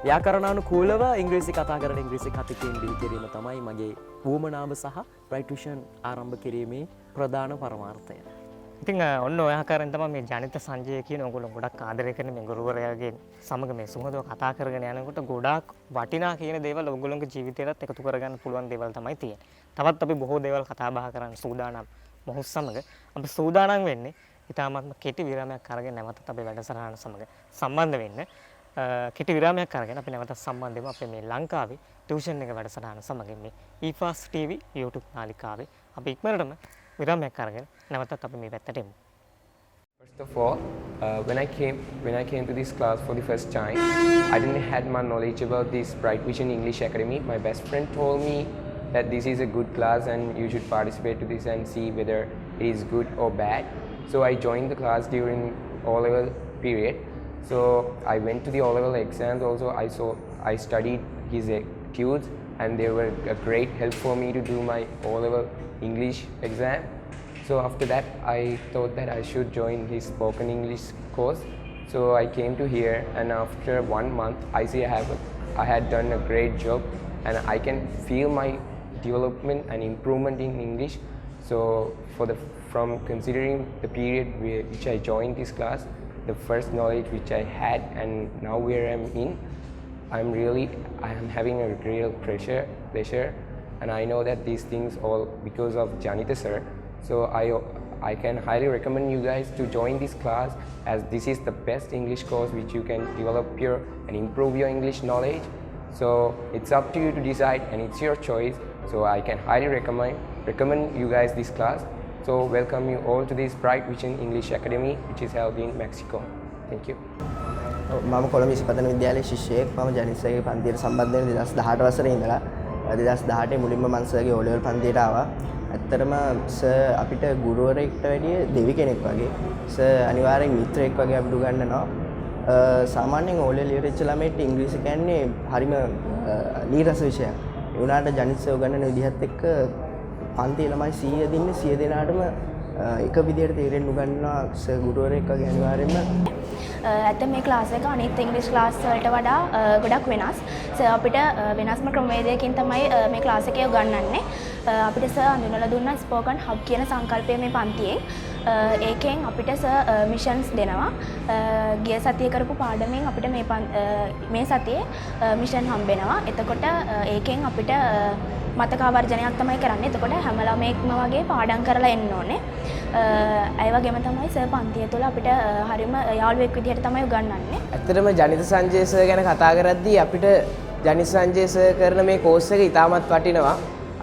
ව්‍යාකරණානුකූලව ඉංග්‍රීසි කතා කරන ඉංග්‍රීසි කතිකයින් බිහි කිරීම තමයි මගේ වුවමනාව සහ බ්‍රයිට් විෂන් ආරම්භ කිරීමේ ප්‍රධාන පරමාර්ථය. ඉතින් ඔන්න ඔය ආකාරයෙන් තමයි මේ ජනිත සංජය කියන ඕගොල්ලෝ ගොඩක් ආදරය කරන මේ ගුරුවරයාගේ සමග මේ සුහදව කතා කරගෙන යනකොට ගොඩාක් වටිනා කියන දේවල් ඔයගොල්ලෝගේ ජීවිතේටත් එකතු කරගන්න පුළුවන් දේවල් තමයි තියෙන්නේ. තවත් අපි බොහෝ දේවල් කතා බහ කරන්න සූදානම් මොහොත් සමග අපි සූදානම් වෙන්නේ ඊටාත්ම කෙටි විරාමයක් අරගෙන නැවතත් අපේ වැඩසටහන සමග සම්බන්ධ වෙන්න. කෙටි විරාමයක් අරගෙන අපි නැවතත් සම්බන්ධ වෙමු අපේ මේ ලංකාවේ ටියුෂන් එක වැඩසටහන සමග මේ eFast TV YouTube නාලිකාවේ අපි ඉක්මනටම විරාමයක් අරගෙන නැවතත් අපි මේ පැත්තට එමු. First of all, when I came to this class for the first time, I didn't had much knowledge about this Bright Vision English Academy. My best friend told me that this is a good class and you should participate to this and see whether it is good or bad. So I joined the class during O-level period. So I went to the O-level exams also. I studied his tunes and they were a great help for me to do my O-level English exam. So after that, I thought that I should join his spoken English course. So I came to here, and after 1 month, I see I had done a great job, and I can feel my development and improvement in English. So from considering the period which I joined this class, the first knowledge which I had and now where I'm in, I am having a real pleasure, and I know that these things all because of Janita sir. So I can highly recommend you guys to join this class, as this is the best English course which you can develop and improve your English knowledge. So it's up to you to decide, and it's your choice. So I can highly recommend you guys this class. So welcome you all to this Bright Vision English Academy, which is held in Mexico. Thank you. මම කොළඹ ඉස්පතන විද්‍යාලයේ ශිෂ්‍යයෙක්. මම ජනිත්සර්ගේ පන්තියට සම්බන්ධ වෙන 2018 වසරේ ඉඳලා 2018 මුලින්ම මම සර්ගේ O level පන්තියට ආවා. ඇත්තටම සර් අපිට ගුරුවරයෙක්ට වැඩිය දෙවි කෙනෙක් වගේ. සර් අනිවාර්යෙන් මිත්‍රයෙක් වගේ අපිට උගන්වනවා. සාමාන්‍යයෙන් O level ඉවරච්ච ළමයිට ඉංග්‍රීසි කියන්නේ හරිම නීරස විෂයක්. ඒ වුණාට ජනිත් සර් උගන්වන විදිහත් එක්ක පන්තියේ ළමයි 100 දින්නේ 100 දෙනාටම එක විදිහට තේරෙන්න උගන්වනවා සර් ගුරුවරයෙක් වගේ අනිවාර්යෙන්ම. ඇත්ත මේ ක්ලාස් එක අනිත් ඉංග්‍රීසි ක්ලාස් වලට වඩා ගොඩක් වෙනස්. සර් අපිට වෙනස්ම ක්‍රමවේදයකින් තමයි මේ ක්ලාස් එකේ උගන්වන්නේ. අපිට සර් අඳුනලා දුන්නා ස්පෝකන් හබ් කියන සංකල්පය මේ පන්තියෙන්. ඒකෙන් අපිට සර් මිෂන්ස් දෙනවා. ගිය සතියේ කරපු පාඩමෙන් අපිට මේ සතියේ මිෂන් හම්බෙනවා. එතකොට ඒකෙන් අපිට මතකාවර්ජනයක් තමයි කරන්නේ. එතකොට හැම ළමයෙක්ම වගේ පාඩම් කරලා එන්න ඕනේ. ඒ වගේම තමයි සර් පන්තිය තුළ අපිට හරිම යාළුවෙක් විදිහට තමයි උගන්වන්නේ. ඇත්තටම ජනිත සංජය සර් ගැන කතා කරද්දී අපිට ජනිත සංජය සර් කරන මේ කෝස් එක ඉතාමත් වටිනවා.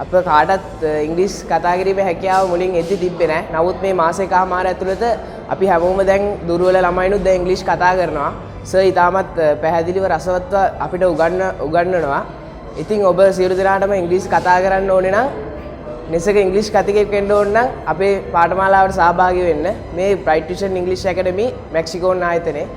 අප කාටත් ඉංග්‍රීසි කතා කිරීමේ හැකියාව මුලින් එද්දි තිබ්බේ නැහැ. නමුත් මේ මාස එකමාර ඇතුළත අපි හැමෝම දැන් දුර්වල ළමයිනුත් දැන් ඉංග්‍රීසි කතා කරනවා. සර් ඉතාමත් පැහැදිලිව රසවත්ව අපිට උගන්වනවා. ඉතින් ඔබ සියලු දෙනාටම ඉංග්‍රීසි කතා කරන්න ඕනේ නම් නිසක ඉංග්‍රීසි කතිකෙක් වෙන්න ඕන නම් අපේ පාඨමාලාවට සහභාගී වෙන්න. මේ Bright Vision English Academy මෙක්සිකෝන් ආයතනයේ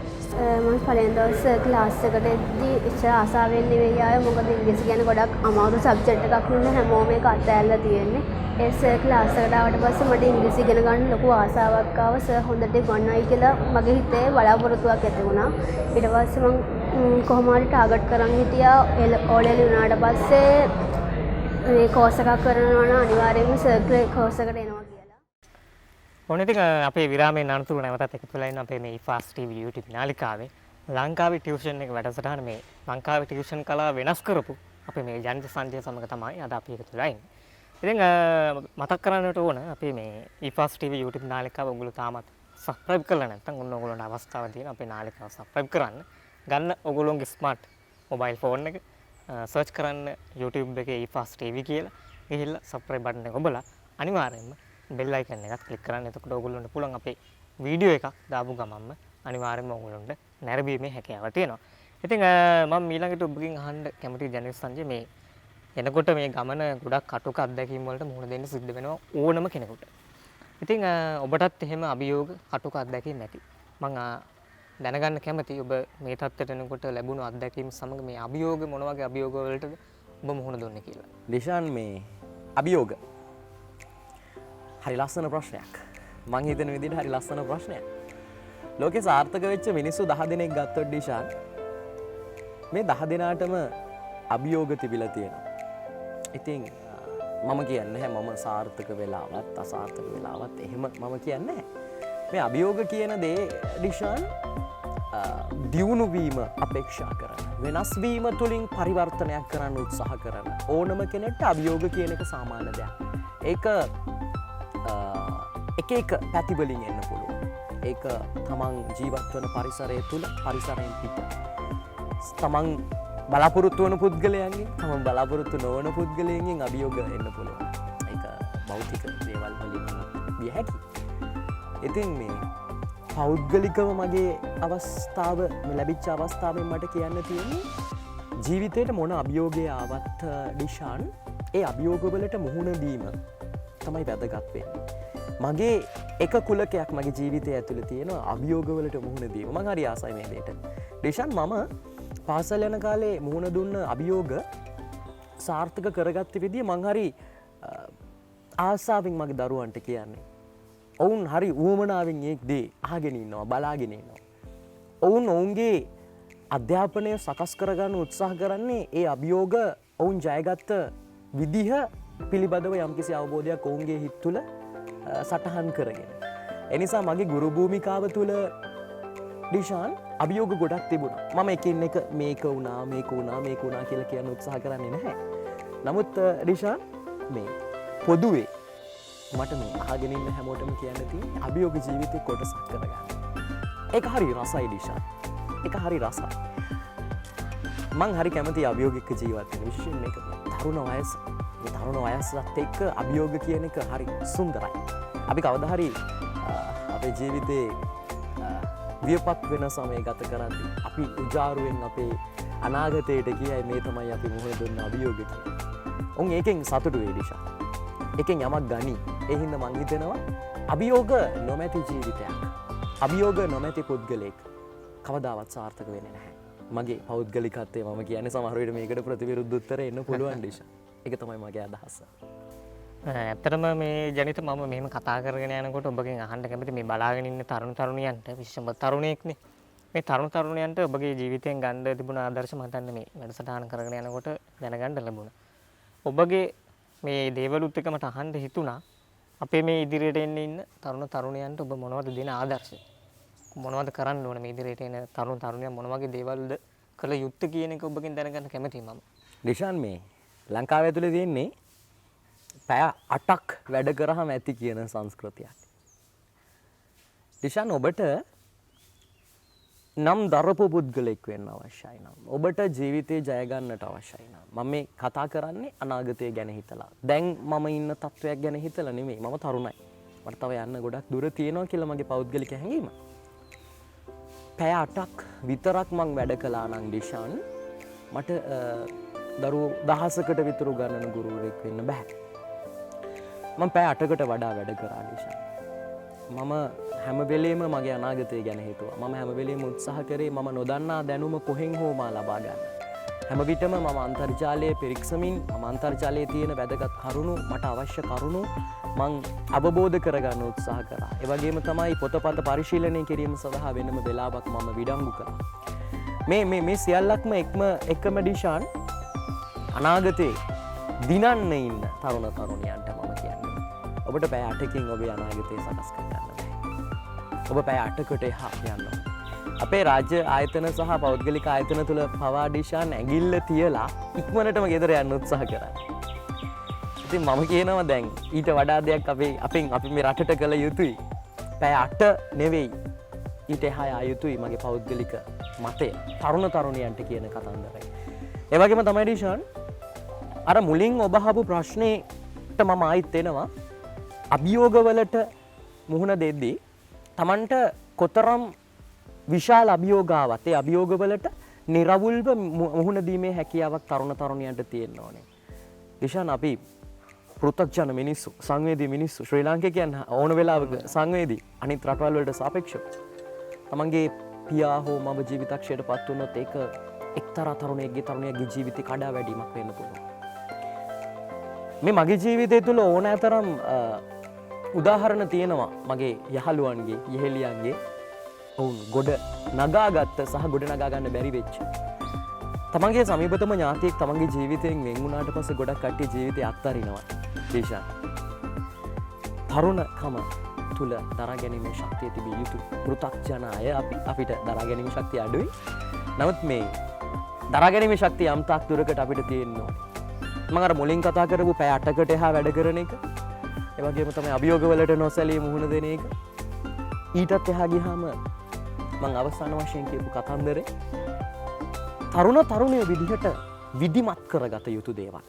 මම පළවෙනි දවසේ ක්ලාස් එකට එද්දී ඉච්ච ආසාවෙන් නෙවෙයි ආවේ. මොකද ඉංග්‍රීසි ගැන ගොඩක් අමාරු සබ්ජෙක්ට් එකක් නෙවෙයි හැමෝම ඒක අතෑරලා තියෙන්නේ. ඒ සර් ක්ලාස් එකට ආවට පස්සේ මට ඉංග්‍රීසි ඉගෙන ගන්න ලොකු ආසාවක් ආවා. සර් හොඳට ගන්නයි කියලා මගේ හිතේ බලාපොරොත්තුවක් ඇති වුණා. ඊට පස්සේ මම කොහොම හරි ටාගට් කරන් හිටියා. O level වුණාට පස්සේ මේ කෝස් එකක් කරනවා නම් අනිවාර්යයෙන්ම සර්කියුලර් කෝස් එකට එනවා කියලා. ඕනේ ඉතින් අපේ විරාමයෙන් අනතුරු නැවතත් එකතු වෙලා ඉන්න අපේ මේ IFAS TV YouTube නාලිකාවේ ලංකාවේ ටියුෂන් එක වැඩසටහන මේ ලංකාවේ ටියුෂන් කලාව වෙනස් කරපු අපේ මේ ජනිත සංජය සමග තමයි අද අපි එකතු වෙලා ඉන්නේ. ඉතින් මතක් කරන්නට ඕන අපේ මේ IFAS TV YouTube නාලිකාව ඔයගොල්ලෝ තාමත් subscribe කරලා නැත්නම් ඔන්න ඔයගොල්ලන්ට අවස්ථාවක් තියෙන අපේ නාලිකාව subscribe කරන්න. ගන්න ඔයගොල්ලෝගේ smart mobile phone එක සර්ච් කරන්න YouTube එකේ IFAS TV කියලා. ගිහිල්ලා subscribe button එක ඔබලා අනිවාර්යයෙන්ම bell icon එකත් click කරන්න. එතකොට ඔයගොල්ලන්ට පුළුවන් අපේ වීඩියෝ එකක් දාපු ගමන්ම අනිවාර්යයෙන්ම ඔයගොල්ලන්ට නැරඹීමේ හැකියාව තියෙනවා. ඉතින් මම ඊළඟට ඔබගෙන් අහන්න කැමති ජනිත සංජය මේ එනකොට මේ ගමන ගොඩක් කටුක අත්දැකීම් වලට මුහුණ දෙන්න සිද්ධ වෙනවා ඕනම කෙනෙකුට. ඉතින් ඔබටත් එහෙම අභියෝග කටුක අත්දැකීම් නැති. මම දැනගන්න කැමතියි ඔබ මේ තත්ත්වයට එනකොට ලැබුණු අත්දැකීම් සමග මේ අභියෝග මොන වගේ අභියෝග වලටද ඔබ මුහුණ දුන්නේ කියලා. ලිෂාන් මේ අභියෝග හරි ලස්සන ප්‍රශ්නයක්. මං හිතන විදිහට හරි ලස්සන ප්‍රශ්නයක්. ලෝකේ සාර්ථක වෙච්ච මිනිස්සු 10 දෙනෙක් ගත්තොත් ලිෂාන් මේ 10 දෙනාටම අභියෝග තිබිලා තියෙනවා. ඉතින් මම කියන්නේ නැහැ මම සාර්ථක වෙලාවත් අසාර්ථක වෙලාවත් එහෙම මම කියන්නේ නැහැ. මේ අභියෝග කියන දේ ලිෂාන් දියුණු වීම අපේක්ෂා කරන වෙනස් වීම තුළින් පරිවර්තනයක් කරන්න උත්සාහ කරන ඕනම කෙනෙක්ට අභියෝග කියන එක සාමාන්‍ය දෙයක්. ඒක එක පැතිවලින් එන්න පුළුවන්. ඒක තමන් ජීවත් වන පරිසරය තුළ පරිසරයෙන් පිට. තමන් බලාපොරොත්තු වන පුද්ගලයන්ගෙන් තමන් බලාපොරොත්තු නොවන පුද්ගලයන්ගෙන් අභියෝග එන්න පුළුවන්. ඒක භෞතික දේවල් වලින් විය හැකි. ඉතින් මේ පෞද්ගලිකව මගේ අවස්ථාව ලැබිච්ච අවස්ථාවෙන් මට කියන්න තියෙන්නේ ජීවිතයට මොන අභියෝගය ආවත් ඩිෂාන් ඒ අභියෝගවලට මුහුණ දීම තමයි වැදගත් වෙන්නේ. මගේ එක කුලකයක් මගේ ජීවිතය ඇතුළේ තියෙනවා අභියෝගවලට මුහුණ දීම. මම හරි ආසයි මේ දෙයට. ඩිෂාන් මම පාසල් යන කාලේ මුහුණ දුන්න අභියෝග සාර්ථක කරගත්ත විදිය මං හරි ආසාවෙන් මගේ දරුවන්ට කියන්නේ. ඔවුන් හරි ඌමනාවෙන් ඒ දේ අහගෙන ඉන්නවා බලාගෙන ඉන්නවා. ඔවුන් ඔවුන්ගේ අධ්‍යාපනය සකස් කරගන්න උත්සාහ කරන්නේ ඒ අභියෝග ඔවුන් ජයගත්ත විදිහ පිළිබඳව යම්කිසි අවබෝධයක් ඔවුන්ගේ හිත් තුළ සටහන් කරගෙන. එනිසා මගේ ගුරු භූමිකාව තුළ ඩිෂාන් අභියෝග ගොඩක් තිබුණා. මම එකින් එක මේක වුණා කියලා කියන්න උත්සාහ කරන්නේ නැහැ. නමුත් ඩිෂාන් මේ පොදුවේ මට මේ අහගෙන ඉන්න හැමෝටම කියන්න තියෙන්නේ අභියෝග ජීවිතේ කොටසක් කරගන්න. ඒක හරි රසයි ඩිෂාන්. ඒක හරි රසයි. මං හරි කැමති අභියෝගික ජීවත් වෙන විශේෂයෙන් මේක තරුණ වයස. මේ තරුණ වයසත් එක්ක අභියෝග කියන එක හරි සුන්දරයි. අපි කවදා හරි අපේ ජීවිතේ වියපත් වෙන සමය ගත කරද්දී අපි උජාරුවෙන් අපේ අනාගතයට කියයි මේ තමයි අපි මුහුණ දුන්න අභියෝග කියලා. උන් ඒකෙන් සතුටු වෙයි ඩිෂාන්. එකෙන් යමක් ගනි. ඒ හින්දා මං හිතනවා අභියෝග නොමැති ජීවිතයක්. අභියෝග නොමැති පුද්ගලෙක් කවදාවත් සාර්ථක වෙන්නේ නැහැ. මගේ පෞද්ගලිකත්වය මම කියන්නේ සමහර විට මේකට ප්‍රතිවිරුද්ධ උත්තරේ එන්න පුළුවන් ඩිෂාන්. ඒක තමයි මගේ අදහස. ඇත්තටම මේ ජනිත මම මෙහෙම කතා කරගෙන යනකොට ඔබගෙන් අහන්න කැමති මේ බලාගෙන ඉන්න තරුණ තරුණියන්ට විශේෂම තරුණයෙක්නේ. මේ තරුණ තරුණියන්ට ඔබගේ ජීවිතයෙන් ගන්න තිබුණ ආදර්ශ මම හිතන්නේ මේ වැඩසටහන කරගෙන යනකොට දැනගන්න ලැබුණා. ඔබගේ මේ දේවලුත් එක මට අහන්න හිතුණා අපේ මේ ඉදිරියට ඉන්න තරුණ තරුණියන්ට ඔබ මොනවද දෙන ආදර්ශය? මොනවද කරන්න ඕනේ මේ ඉදිරියට එන තරුණ තරුණියන් මොන වගේ දේවල්ද කළ යුත්තේ කියන එක ඔබගෙන් දැනගන්න කැමතියි මම. ඩිෂාන් මේ ලංකාව ඇතුලේ තියෙන්නේ පැය 8ක් වැඩ කරාම ඇති කියන සංස්කෘතියක්. ඩිෂාන් ඔබට නම් දරපු පුද්ගලෙක් වෙන්න අවශ්‍යයි නම් ඔබට ජීවිතේ ජය ගන්නට අවශ්‍යයි නම් මම මේ කතා කරන්නේ අනාගතය ගැන හිතලා. දැන් මම ඉන්න තත්වයක් ගැන හිතලා නෙමෙයි. මම තරුණයි. මට තව යන්න ගොඩක් දුර තියෙනවා කියලා මගේ පෞද්ගලික හැඟීම. පැය 8ක් විතරක් මං වැඩ කළා නම් ඩිෂාන් මට දරුවෝ 1000කට විතර ගණන ගුරුවරයෙක් වෙන්න බෑ. මම පැය 8කට වඩා වැඩ කරා ඩිෂාන්. මම හැම වෙලේම මගේ අනාගතය ගැන හිතුවා. මම හැම වෙලේම උත්සාහ කරේ මම නොදන්නා දැනුම කොහෙන් හෝ මා ලබා ගන්න. හැම විටම මම අන්තර්ජාලයේ පිරික්සමින් මම අන්තර්ජාලයේ තියෙන වැදගත් කරුණු මට අවශ්‍ය කරුණු මං අවබෝධ කරගන්න උත්සාහ කරා. ඒ වගේම තමයි පොතපත පරිශීලනය කිරීම සඳහා වෙනම වෙලාවක් මම විඩංගු කරා. මේ සියල්ලක්ම එකම ඩිෂාන් අනාගතේ දිනන්න ඉන්න තරුණ තරුණියන්ට මම කියන්නේ. ඔබට පැය 8කින් ඔබේ අනාගතය සකස් කර ගන්න බෑ. ඔබ පැය 8කට එහා යන්න. අපේ රාජ්‍ය ආයතන සහ පෞද්ගලික ආයතන තුල පවා ඩිෂාන් ඇඟිල්ල තියලා ඉක්මනටම ගෙදර යන්න උත්සාහ කරා. ඉතින් මම කියනවා දැන් ඊට වඩා දෙයක් අපි මේ රටට කළ යුතුයි. පැය 8 නෙවෙයි ඊට එහා යා යුතුයි මගේ පෞද්ගලික මතය. තරුණ තරුණියන්ට කියන කතන්දරයි. ඒ වගේම තමයි ඩිෂාන් අර මුලින් ඔබ අහපු ප්‍රශ්නේට මම ආයිත් එනවා. අභියෝගවලට මුහුණ දෙද්දී Tamanට කොතරම් විශාල අභියෝගාවක් ඒ අභියෝගවලට නිර්වුල්ව මුහුණ දීමේ හැකියාවක් තරුණ තරුණියන්ට තියෙන්න ඕනේ. ඩිෂාන් අපි පෘථග්ජන මිනිස්සු සංවේදී මිනිස්සු ශ්‍රී ලාංකිකයන් ඕන වෙලාවක සංවේදී අනිත් රටවල් වලට සාපේක්ෂව තමන්ගේ පියා හෝ මව ජීවිතක්ෂයට පත් වුණොත් ඒක එක්තරා තරුණයෙක්ගේ ජීවිතේ කඩා වැටීමක් වෙන්න පුළුවන්. මේ මගේ ජීවිතය තුළ ඕනෑතරම් උදාහරණ තියෙනවා මගේ යහළුවන්ගේ යෙහෙලියන්ගේ ඔවුන් ගොඩ නගාගත්ත සහ ගොඩ නගා ගන්න බැරි වෙච්ච. තමන්ගේ සමීපතම ඥාතියෙක් තමන්ගේ ජීවිතයෙන් වෙන් වුණාට පස්සේ ගොඩක් කට්ටිය ජීවිතය අත්හරිනවා. ඩිෂාන් තරුණකම තුල දරා ගැනීමේ ශක්තිය තිබිය යුතුයි. පෘථග්ජන අය අපිට දරා ගැනීමේ ශක්තිය අඩුයි. නමුත් මේ දරා ගැනීමේ ශක්තිය යම් තාක් දුරකට අපිට තියෙනවා. මම අර මුලින් කතා කරපු පැය 8කට එහා වැඩ කරන එක, ඒ වගේම තමයි අභියෝග වලට නොසැලී මුහුණ දෙන එක. ඊටත් එහා ගියාම මම අවසාන වශයෙන් කියපු කතන්දරේ තරුණයෝ විදිහට විධිමත් කරගත යුතු දේවල්.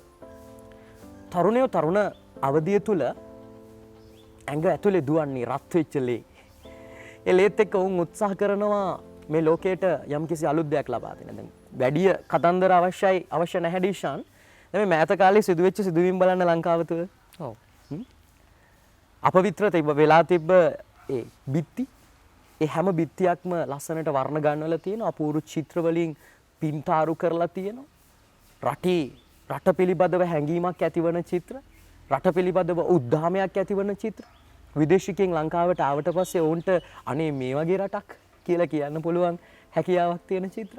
තරුණයෝ තරුණ අවධිය තුල ඇඟ ඇතුලේ දුවන්නේ රත් වෙච්ච ලේ. ඒ ලේත් එක්ක උන් උත්සාහ කරනවා මේ ලෝකයට යම්කිසි අලුත් දෙයක් ලබා දෙන්න. දැන් වැඩි කතන්දර අවශ්‍ය නැහැ ඩිෂාන්. දැන් මේ මෑත කාලේ සිදුවෙච්ච සිදුවීම් බලන්න ලංකාව තුල. ඔව්. අපවිත්‍ර වෙලා තිබ්බ ඒ බිත්ති ඒ හැම බිත්තියක්ම ලස්සනට වර්ණ ගන්නවලා තියෙනවා. අපූර්ව චිත්‍ර වලින් පින්තාරු කරලා තියෙනවා. රට පිළිබඳව හැඟීමක් ඇතිවන චිත්‍ර, රට පිළිබඳව උද්දාමයක් ඇතිවන චිත්‍ර. විදේශිකයන් ලංකාවට ආවට පස්සේ ඔවුන්ට අනේ මේ වගේ රටක් කියලා කියන්න පුළුවන් හැකියාවක් තියෙන චිත්‍ර.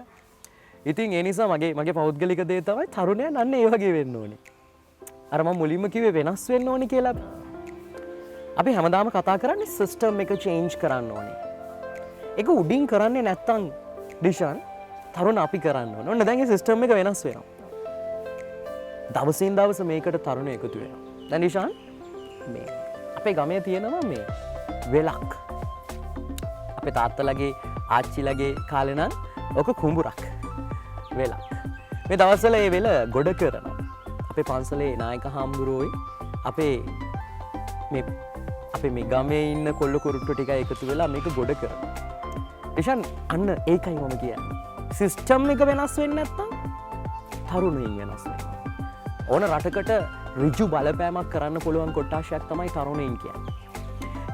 ඉතින් ඒ නිසා මගේ පෞද්ගලික දේ තමයි තරුණයන් අන්න ඒ වගේ වෙන්න ඕනේ. අර මම මුලින්ම කිව්වේ වෙනස් වෙන්න ඕනි කියලා. අපි හැමදාම කතා කරන්නේ සිස්ටම් එක චේන්ජ් කරන්න ඕනේ. ඒක උඩින් කරන්නේ නැත්තම් ඩිෂාන් තරුණ අපි කරන්න ඕනේ. ඔන්න දැන් මේ සිස්ටම් එක වෙනස් වෙනවා. දවසින් දවස මේකට තරුණ එකතු වෙනවා. දැන් ඩිෂාන් මේ අපේ ගමේ තියෙනවා මේ වෙලක්. අපේ තාත්තලගේ ආච්චිලගේ කාලේ නම් ඔක කුඹුරක්. වෙලක්. මේ දවස්වල මේ වෙල ගොඩ කරනවා. අපේ පන්සලේ නායක හාමුදුරුවෝයි අපේ මේ ගමේ ඉන්න කොල්ල කුරුට්ටු ටික එකතු වෙලා මේක ගොඩ කරනවා. ඩිෂාන් අන්න ඒකයි මම කියන්නේ. සිස්ටම් එක වෙනස් වෙන්නේ නැත්තම් තරුණයින් වෙනස් වෙනවා. ඕන රටකට ඍජු බලපෑමක් කරන්න පුළුවන් කොට්ටාශයක් තමයි තරුණයින් කියන්නේ.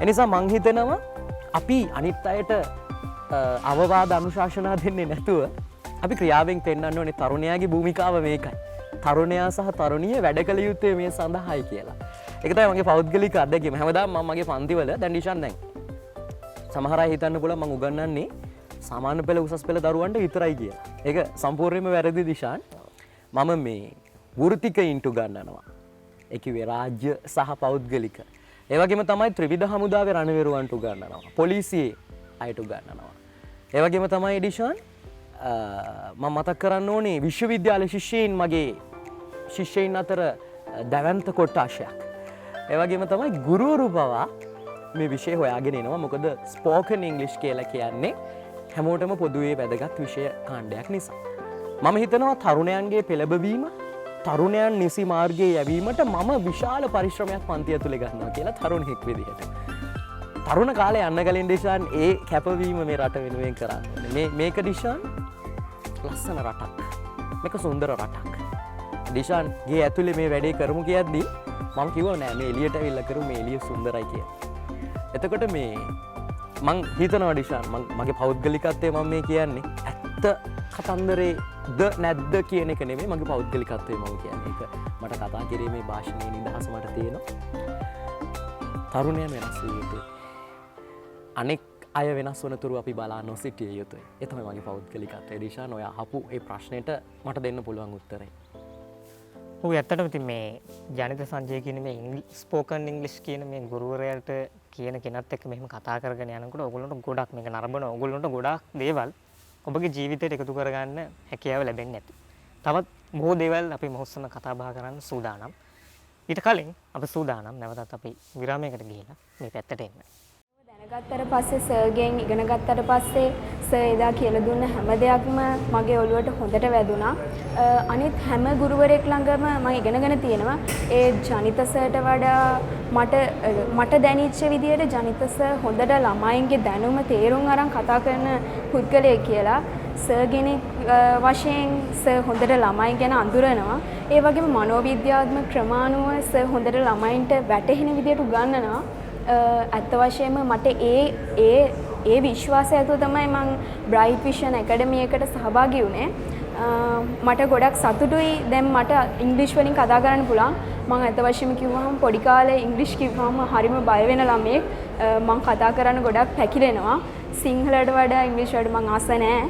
එනිසා මං හිතනවා අපි අනිත් අයට අවවාද අනුශාසනා දෙන්නේ නැතුව අපි ක්‍රියාවෙන් පෙන්වන්න ඕනේ තරුණයාගේ භූමිකාව මේකයි. තරුණයා සහ තරුණිය වැඩ කළ යුත්තේ මේ සඳහායි කියලා. ඒක තමයි මගේ පෞද්ගලික අත්දැකීම. හැමදාම මම මගේ පන්තිවල දැන් ඩිෂාන් දැන් සමහර අය හිතන්න පුළුවන් මම උගන්වන්නේ සාමාන්‍ය පෙළ උසස් පෙළ දරුවන්ට විතරයි කියලා. ඒක සම්පූර්ණයෙන්ම වැරදි ඩිෂාන්. මම මේ වෘත්තිකයින්ට උගන්වනවා. ඒ කිව්වේ රාජ්‍ය සහ පෞද්ගලික. ඒ වගේම තමයි ත්‍රිවිධ හමුදාවේ රණවිරුවන්ට උගන්වනවා. පොලිසියේ අයට උගන්වනවා. ඒ වගේම තමයි ඩිෂාන් මම මතක් කරන්න ඕනේ විශ්වවිද්‍යාල ශිෂ්‍යයින් මගේ ශිෂ්‍යයින් අතර දැවැන්ත කොට්ටාශයක්. ඒ වගේම තමයි ගුරුවරු පවා මේ විෂය හොයාගෙන එනවා. මොකද ස්පෝකන් ඉංග්ලිෂ් කියලා කියන්නේ හැමෝටම පොදුවේ වැදගත් විෂය කාණ්ඩයක් නිසා. මම හිතනවා තරුණයන්ගේ පෙළඹවීම තරුණයන් නිසි මාර්ගයේ යැවීමට මම විශාල පරිශ්‍රමයක් පන්තිය ඇතුලේ ගන්නවා කියලා තරුණෙක් විදිහට. තරුණ කාලේ යන්න කලින් ඩිෂාන් ඒ කැපවීම මේ රට වෙනුවෙන් කරන්න ඕනේ. මේක ඩිෂාන් ලස්සන රටක්. මේක සුන්දර රටක්. ඩිෂාන් ගේ ඇතුලේ මේ වැඩේ කරමු කියද්දී මම කිව්වා නෑ මේ එළියට ඇවිල්ලා කරමු මේ එළිය සුන්දරයි කියලා. එතකොට මේ මං හිතනවා ඩිෂාන් මගේ පෞද්ගලිකත්වයේ මම මේ කියන්නේ ඇත්ත කතන්දරේ ද නැද්ද කියන එක නෙමෙයි මගේ පෞද්ගලිකත්වයේ මම කියන්නේ. ඒක මට කතා කිරීමේ භාෂණයේ නිදහස මට තියෙනවා. තරුණයන් වෙනස් විය යුතුයි. අනෙක් අය වෙනස් වනතුරු අපි බලා නොසිටිය යුතුයි. ඒ තමයි මගේ පෞද්ගලිකත්වය. ඩිෂාන් ඔය අහපු ඒ ප්‍රශ්නෙට මට දෙන්න පුළුවන් උත්තරේ. ඔව් ඇත්තටම ඉතින් මේ ජනිත සංජය කියන මේ ස්පෝකන් ඉංග්ලිෂ් කියන මේ ගුරුවරයාට කියන කෙනත් එක්ක මෙහෙම කතා කරගෙන යනකොට ඔයගොල්ලන්ට ගොඩක් මේක නරඹන ඔයගොල්ලන්ට ගොඩක් දේවල් ඔබගේ ජීවිතයට එකතු කරගන්න හැකියාව ලැබෙන්නේ නැති. තවත් බොහෝ දේවල් අපි මොහොස්සම කතා බහ කරන්න සූදානම්. ඊට කලින් අපි සූදානම් නැවතත් අපි විරාමයකට ගිහිලා මේ පැත්තට එන්න. දැනගත්තට පස්සේ සර්ගෙන් ඉගෙන ගත්තට පස්සේ සර් එදා කියලා දුන්න හැම දෙයක්ම මගේ ඔළුවට හොඳට වැදුනා. අනිත් හැම ගුරුවරයෙක් ළඟම මම ඉගෙනගෙන තියෙනවා. ඒ ජනිත සර්ට වඩා මට දැනෙච්ච විදිහට ජනිත සර් හොඳට ළමයින්ගේ දැනුම තේරුම් අරන් කතා කරන පුද්ගලයෙක් කියලා. සර් කෙනෙක් වශයෙන් සර් හොඳට ළමයි ගැන අඳුරනවා. ඒ වගේම මනෝවිද්‍යාත්මක ක්‍රමානුව සර් හොඳට ළමයින්ට වැටහෙන විදිහට උගන්වනවා. ඇත්ත වශයෙන්ම මට ඒ විශ්වාසය ඇතුව තමයි මම බ්‍රයිට් විෂන් ඇකඩමි එකට සහභාගී වුණේ. මට ගොඩක් සතුටුයි දැන් මට ඉංග්‍රීසි වලින් කතා කරන්න පුළුවන්. මම ඇත්ත වශයෙන්ම කිව්වහම පොඩි කාලේ ඉංග්‍රීසි කිව්වහම හරිම බය වෙන ළමයෙක්. මම කතා කරන්න ගොඩක් පැකිලෙනවා. සිංහලට වඩා ඉංග්‍රීසි වලට මම ආස නැහැ.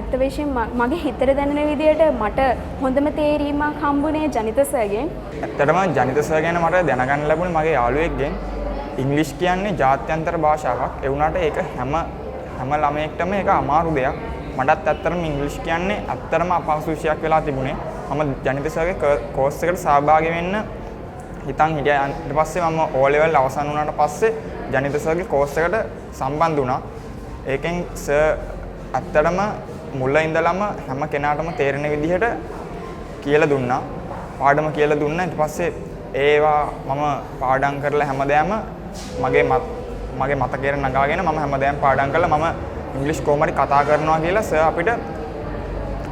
ඇත්ත වශයෙන්ම මගේ හිතට දැනෙන විදිහට මට හොඳම තේරීමක් හම්බුනේ ජනිත සර්ගෙන්. ඇත්තටම ජනිත සර් ගැන මට දැනගන්න ලැබුණේ මගේ යාළුවෙක්ගෙන්. ඉංග්‍රීසි කියන්නේ ජාත්‍යන්තර භාෂාවක්. ඒ වුණාට ඒක හැම ළමයෙක්ටම ඒක අමාරු දෙයක්. මටත් ඇත්තටම ඉංග්‍රීසි කියන්නේ ඇත්තටම අපහසු විෂයක් වෙලා තිබුණේ. මම ජනිත සර්ගේ කෝස් එකට සහභාගී වෙන්න හිතන් හිටියා. ඊට පස්සේ මම O level අවසන් වුණාට පස්සේ ජනිත සර්ගේ කෝස් එකට සම්බන්ධ වුණා. ඒකෙන් සර් ඇත්තටම මුල ඉඳලම හැම කෙනාටම තේරෙන විදිහට කියලා දුන්නා. පාඩම කියලා දුන්නා. ඊට පස්සේ ඒවා මම පාඩම් කරලා හැමදාම මගේ මතකයට නගාගෙන මම හැමදාම පාඩම් කරලා මම ඉංග්‍රීසි කොහොමද කතා කරනවා කියලා සර් අපිට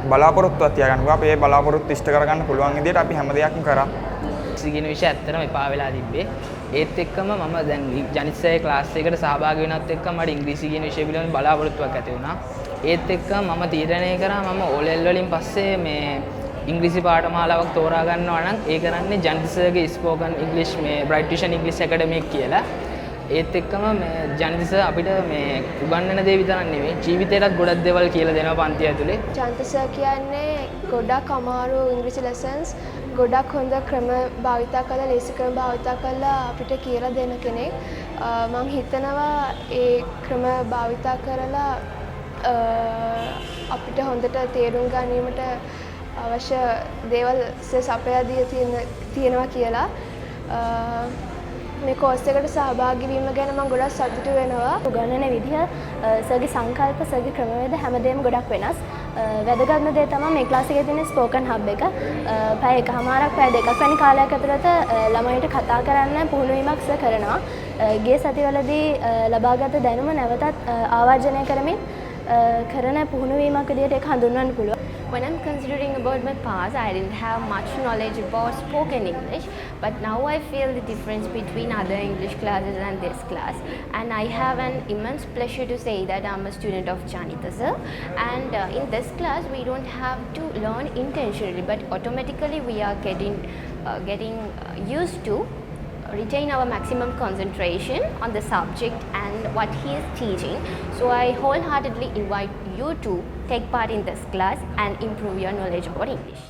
බලාපොරොත්තුවක් තියාගන්නවා. අපි ඒ බලාපොරොත්තු ඉෂ්ට කරගන්න පුළුවන් විදිහට අපි හැම දෙයක්ම කරා. ඉගෙන විෂය ඇත්තටම එපා වෙලා තිබ්බේ. ඒත් එක්කම මම දැන් ජනිත් සර්ගේ ක්ලාස් එකකට සහභාගී වෙනත් එක්ක මට ඉංග්‍රීසි කියන විෂය පිළිබඳ බලාපොරොත්තුවක් ඇති වුණා. ඒත් එක්ක මම තීරණය කරා මම O level වලින් පස්සේ මේ ඉංග්‍රීසි පාඨමාලාවක් තෝරා ගන්නවා නම් ඒ කරන්නේ ජනිත් සර්ගේ ස්පෝකන් ඉංග්‍රීෂ් මේ බ්‍රයිට් විෂන් ඉංග්‍රීසි ඇකඩමි කියලා. ඒත් එක්කම මේ ජනිත් සර් අපිට මේ උගන්වන දේ විතරක් නෙවෙයි ජීවිතේටත් ගොඩක් දේවල් කියලා දෙනවා පන්තිය ඇතුලේ. ජනිත් සර් කියන්නේ ගොඩක් අමාරු ඉංග්‍රීසි ලෙසන්ස් ගොඩක් හොඳ ක්‍රම භාවිතා කරලා ලේසි ක්‍රම භාවිතා කරලා අපිට කියලා දෙන කෙනෙක්. මම හිතනවා ඒ ක්‍රම භාවිතා කරලා අපිට හොඳට තේරුම් ගැනීමට අවශ්‍ය දේවල් සපයා දී තියෙනවා කියලා. මේ කෝස් එකට සහභාගී වීම ගැන මම ගොඩක් සතුටු වෙනවා. උගන්වන විදිහ සර්ගේ සංකල්ප සර්ගේ ක්‍රමවේද හැමදේම ගොඩක් වෙනස්. වැදගත්ම දේ තමයි මේ ක්ලාස් එකේ තියෙන ස්පෝකන් හබ් එක. පැය එකමාරක් පැය දෙකක් වැනි කාලයක් ඇතුළත ළමයින්ට කතා කරන්න පුහුණු වීමක් කරනවා. ගිය සතිවලදී ලබාගත් දැනුම නැවතත් ආවර්ජනය කරමින් කරන පුහුණු වීමක් විදිහට ඒක හඳුන්වන්න පුළුවන්. When I'm considering about my past, I didn't have much knowledge about spoken English, but now I feel the difference between other English classes and this class. And I have an immense pleasure to say that I'm a student of Janita sir. And in this class, we don't have to learn intentionally, but automatically we are getting used to retain our maximum concentration on the subject and what he is teaching. So I wholeheartedly invite you to take part in this class and improve your knowledge about English.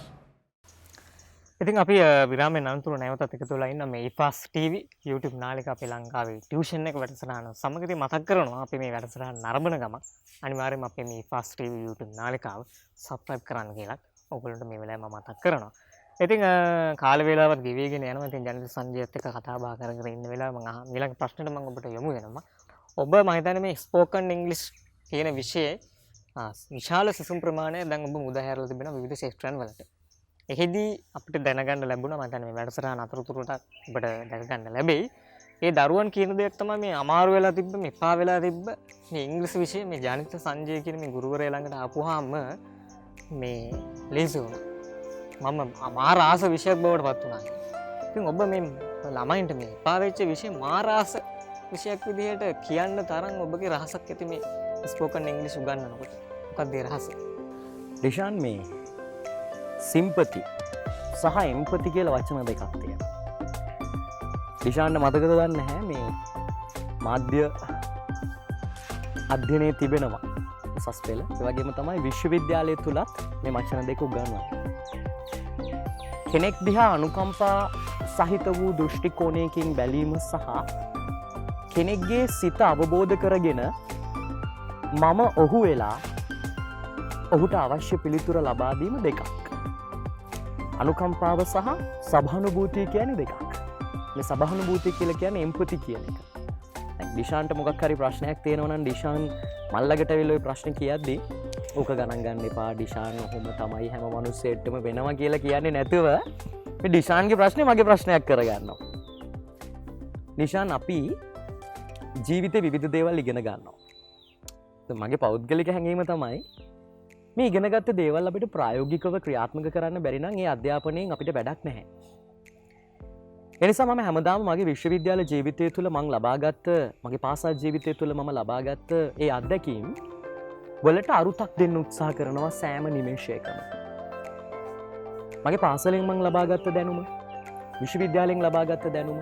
ඉතින් අපි විරාමයෙන් අනතුරු නැවතත් එකතු වෙලා ඉන්න මේ IFAS TV YouTube නාලිකාව අපේ ලංකාවේ ටියුෂන් එක වැඩසටහන සමගදී මතක් කරනවා අපි මේ වැඩසටහන නරඹන ගමන් අනිවාර්යයෙන්ම අපේ මේ IFAS TV YouTube නාලිකාව subscribe කරන්න කියලා ඔයගොල්ලන්ට මේ වෙලාවේ මම මතක් කරනවා. ඉතින් කාල වේලාවත් ගෙවිගෙන යනවා. ඉතින් ජනරල් සංජයත් එක්ක කතා බහ කරගෙන ඉන්න වෙලාවේ මම ඊළඟ ප්‍රශ්නෙට මම ඔබට යොමු වෙනවා. ඔබ මම හිතන්නේ මේ ස්පෝකන් ඉංග්‍රීසි කියන විෂයේ විශාල සිසුම් ප්‍රමාණයක් දැන් ඔබ මුදහැරලා තිබෙනවා විවිධ ශිෂ්ටයන් වලට. එහිදී අපිට දැනගන්න ලැබුණා මම හිතන්නේ මේ වැඩසටහන අතරතුරට ඔබට දැක ගන්න ලැබෙයි. ඒ දරුවන් කියන දෙයක් තමයි මේ අමාරු වෙලා තිබ්බ මේ එපා වෙලා තිබ්බ මේ ඉංග්‍රීසි විෂය මේ ජනිත සංජය කියන මේ ගුරුවරයා ළඟට ආපුවාම මේ ලේසි වුණා. මම මාර ආස විෂයක් බවට පත් වුණා. ඉතින් ඔබ මේ ළමයින්ට මේ එපා වෙච්ච විෂය මාර ආස විෂයක් විදිහට කියන්න තරම් ඔබගේ රහසක් ඇති මේ ස්පෝකන් ඉංග්‍රීසි උගන්වනකොට. මොකක්ද ඒ රහස? ඩිෂාන් මේ සිම්පති සහ එම්පති කියලා වචන දෙකක් තියෙනවා. ඩිෂාන්ට මතකද දන්නේ නැහැ මේ මාධ්‍ය අධ්‍යයනයේ තිබෙනවා උසස් පෙළ. ඒ වගේම තමයි විශ්වවිද්‍යාලය තුලත් මේ වචන දෙක උගන්වනවා. කෙනෙක් දිහා අනුකම්පා සහිත වූ දෘෂ්ටි කෝණයකින් බැලීම සහ කෙනෙක්ගේ සිත අවබෝධ කරගෙන මම ඔහු වෙලා ඔහුට අවශ්‍ය පිළිතුර ලබා දීම දෙකක්. අනුකම්පාව සහ සබානුභූතිය කියන්නේ දෙකක්. මේ සබානුභූතිය කියලා කියන්නේ එම්පති කියන එක. දැන් ඩිෂාන්ට මොකක් හරි ප්‍රශ්නයක් තියෙනවා නම් ඩිෂාන් මල්ලකට ඇවිල්ලා ওই ප්‍රශ්නේ කියද්දී ඕක ගණන් ගන්න එපා ඩිෂාන් ඔහොම තමයි හැම මිනිස්සෙට්ටම වෙනවා කියලා කියන්නේ නැතුව මේ ඩිෂාන්ගේ ප්‍රශ්නේ මගේ ප්‍රශ්නයක් කරගන්නවා. ඩිෂාන් අපි ජීවිතේ විවිධ දේවල් ඉගෙන ගන්නවා. මගේ පෞද්ගලික හැඟීම තමයි මේ ඉගෙනගත්ත දේවල් අපිට ප්‍රායෝගිකව ක්‍රියාත්මක කරන්න බැරි නම් ඒ අධ්‍යාපනයෙන් අපිට වැඩක් නැහැ. ඒ නිසා මම හැමදාම මගේ විශ්වවිද්‍යාල ජීවිතය තුළ මම ලබාගත් මගේ පාසල් ජීවිතය තුළ මම ලබාගත් ඒ අත්දැකීම් වලට අරුතක් දෙන්න උත්සාහ කරනවා සෑම නිමේෂයකම. මගේ පාසලෙන් මම ලබාගත් දැනුම, විශ්වවිද්‍යාලයෙන් ලබාගත් දැනුම,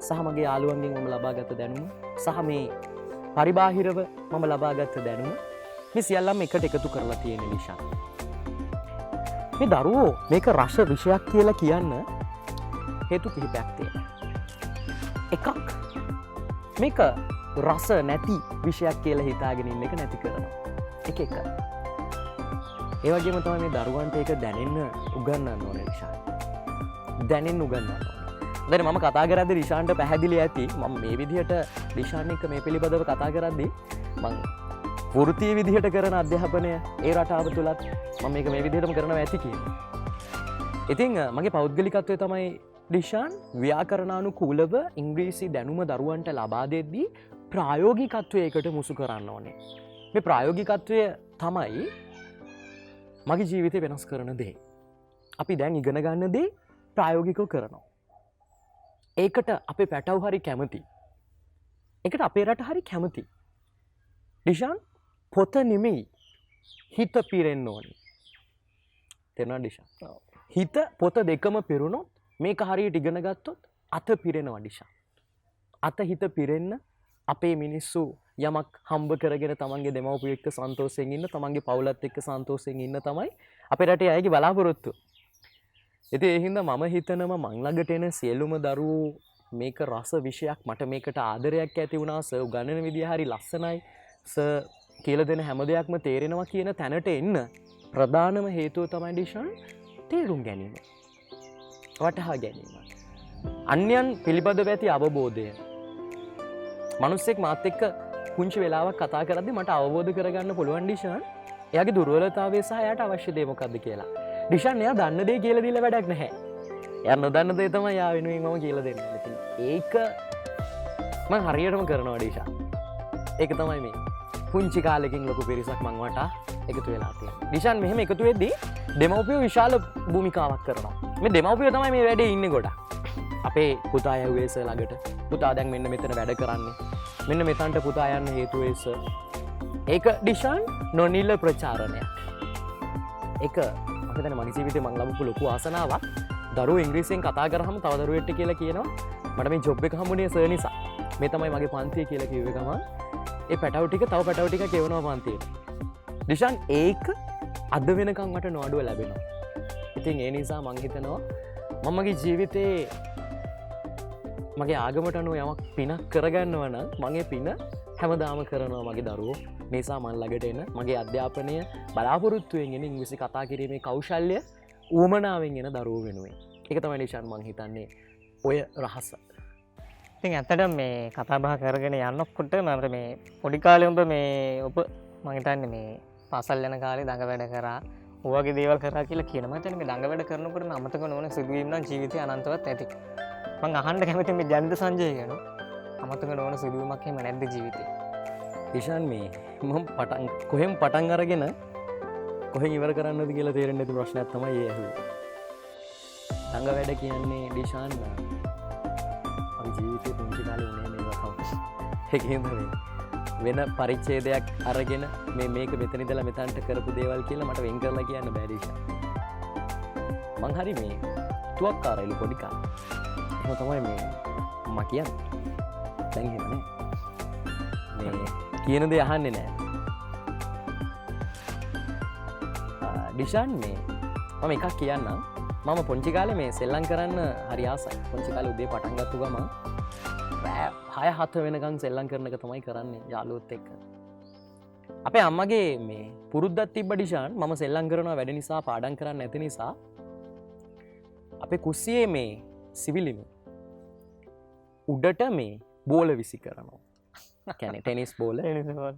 සහ මගේ යාළුවන්ගෙන් මම ලබාගත් දැනුම, සහ මේ පරිබාහිරව මම ලබාගත් දැනුම මේ සියල්ලම එකට එකතු කරලා තියෙන නිසා. මේ දරුවෝ මේක රස විෂයක් කියලා කියන්න හේතු කිහිපයක් තියෙනවා. එකක් මේක රස නැති විෂයක් කියලා හිතාගෙන ඉන්න එක නැති කරනවා. එක. ඒ වගේම තමයි මේ දරුවන්ට ඒක දැනෙන්න උගන්වන්න ඕනේ නිසා. දැනෙන්න උගන්වන්න ඕනේ. දැන් මම කතා කරද්දී රිෂාන්ට පැහැදිලි ඇති මම මේ විදිහට රිෂාන් එක්ක මේ පිළිබඳව කතා කරද්දී මම වෘත්තීය විදිහට කරන අධ්‍යාපනය ඒ රටාව තුලත් මම මේක මේ විදිහටම කරනවා ඇති කියලා. ඉතින් මගේ පෞද්ගලිකත්වය තමයි ඩිෂාන් ව්‍යාකරණානුකූලව ඉංග්‍රීසි දැනුම දරුවන්ට ලබා දෙද්දී ප්‍රායෝගිකත්වයකට මුසු කරන්න ඕනේ. මේ ප්‍රායෝගිකත්වය තමයි මගේ ජීවිතය වෙනස් කරන දේ. අපි දැන් ඉගෙන ගන්න දේ ප්‍රායෝගිකව කරනවා. ඒකට අපේ පැටව් හරි කැමති. ඒකට අපේ රට හරි කැමති. ඩිෂාන් පොත නෙමෙයි හිත පිරෙන්න ඕනේ. තේරුණා ඩිෂාන්? හිත පොත දෙකම පිරුණොත් මේක හරියට ඉගෙන ගත්තොත් අත පිරෙනවා ඩිෂාන්. අත හිත පිරෙන්න අපේ මිනිස්සු යමක් හම්බ කරගෙන තමන්ගේ දෙමව්පියෝ එක්ක සන්තෝෂයෙන් ඉන්න, තමන්ගේ පවුලත් එක්ක සන්තෝෂයෙන් ඉන්න තමයි අපේ රටේ අයගේ බලාපොරොත්තුව. ඉතින් ඒ හින්දා මම හිතනවා මං ළඟට එන සියලුම දරුවෝ මේක රස විෂයක් මට මේකට ආදරයක් ඇති වුණා සර් උගන්වන විදිය හරි ලස්සනයි සර් කියලා දෙන හැම දෙයක්ම තේරෙනවා කියන තැනට එන්න ප්‍රධානම හේතුව තමයි ඩිෂන් තේරුම් ගැනීම. වටහා ගැනීම. අන්‍යයන් පිළිබඳව ඇති අවබෝධය. මිනිස්සෙක් මාත් එක්ක පුංචි වෙලාවක් කතා කරද්දි මට අවබෝධ කරගන්න පුළුවන් ඩිෂන් එයාගේ දුර්වලතාවය සහ එයාට අවශ්‍ය දේ මොකක්ද කියලා. ඩිෂන් එයා දන්න දේ කියලා දීලා වැඩක් නැහැ. එයා නොදන්න දේ තමයි එයා වෙනුවෙන් මම කියලා දෙන්නේ. ඉතින් ඒක මම හරියටම කරනවා ඩිෂන්. ඒක තමයි මේ පුංචි කාලෙකින් ලොකු පිරිසක් මං වටා එකතු වෙලා තියෙනවා. ඩිෂන් මෙහෙම එකතු වෙද්දී දෙමව්පියෝ විශාල භූමිකාවක් කරනවා. මේ දෙමව්පියෝ තමයි මේ වැඩේ ඉන්නේ ගොඩක්. අපේ පුතා යව්වේ සර් ළඟට. පුතා දැන් මෙන්න මෙතන වැඩ කරන්නේ. මෙන්න මෙතනට පුතා යන්න හේතු වෙයි සර්. ඒක ඩිෂන් නොනිල ප්‍රචාරණයක්. ඒක මම හිතන්නේ මගේ ජීවිතේ මම ලැබපු ලොකු ආසනාවක්. දරුවෝ ඉංග්‍රීසියෙන් කතා කරාම තව දරුවෙක්ට කියලා කියනවා මට මේ ජොබ් එක හම්බුනේ සර් නිසා. මේ තමයි මගේ පන්තිය කියලා කිව්ව ගමන් ඒ පැටව ටික තව පැටව ටික කියවනවා පන්තියේ. ඩිෂන් ඒක අද වෙනකන් මට නොඅඩුව ලැබෙනවා. ඉතින් ඒ නිසා මං හිතනවා මම මගේ ජීවිතේ මගේ ආගමට අනුව යමක් පිනක් කරගන්නවා නම් මම ඒ පින හැමදාම කරනවා මගේ දරුවෝ නිසා මන් ළඟට එන මගේ අධ්‍යාපනය බලාපොරොත්තුවෙන් එන ඉංග්‍රීසි කතා කිරීමේ කෞශල්‍ය ඌමනාවෙන් එන දරුවෝ වෙනුවෙන්. ඒක තමයි ඩිෂන් මං හිතන්නේ ඔය රහස. ඉතින් ඇත්තට මේ කතා බහ කරගෙන යනකොට මම මේ පොඩි කාලේ මේ ඔබ මම හිතන්නේ මේ පාසල් යන කාලේ දඟ වැඩ කරා ඔයගේ දේවල් කරා කියලා කියනවා. මම හිතන්නේ මේ දඟ වැඩ කරනකොට මම අමතක නොවන සිදුවීම් නම් ජීවිතේ අනන්තවත් ඇති. මං අහන්න කැමති මේ ජනිත සංජය ගැන අමතක නොවන සිදුවීමක් එහෙම නැද්ද ජීවිතේ? ඩිෂන් මේ මම කොහෙන් පටන් අරගෙන කොහෙන් ඉවර කරන්නද කියලා තේරෙන්නේ නැති ප්‍රශ්නයක් තමයි ඒ ඇහුවේ. දඟ වැඩ කියන්නේ ඩිෂන් මගේ ජීවිතේ පුංචි කාලේ උනේ මේවා තමයි. ඒකෙන්ද මේ වෙන පරිච්ඡේදයක් අරගෙන මේක මෙතන ඉඳලා මෙතනට කරපු දේවල් කියලා මට වෙන් කරලා කියන්න බෑ ඩිෂන්. මං හරි මේ තුවක්කාරයිලු පොඩි කාලේ. එහෙම තමයි මේ මම කියන්නේ. දැන් එහෙම නේ. මේ කියන දේ අහන්නේ නැහැ. ඩිෂන් මේ මම එකක් කියන්නම්. මම පොන්චි කාලේ මේ සෙල්ලම් කරන්න හරි ආසයි. පොන්චි කාලේ උදේ පටන් ගත්ත ගමන් රෑ 6-7 වෙනකන් සෙල්ලම් කරන එක තමයි කරන්නේ යාළුවොත් එක්ක. අපේ අම්මගේ මේ පුරුද්දක් තිබ්බ ඩිෂන් මම සෙල්ලම් කරනවා වැඩ නිසා පාඩම් කරන්න නැති නිසා අපේ කුස්සියේ මේ සිවිලිම උඩට මේ බෝල විසි කරනවා. කියන්නේ ටෙනිස් බෝල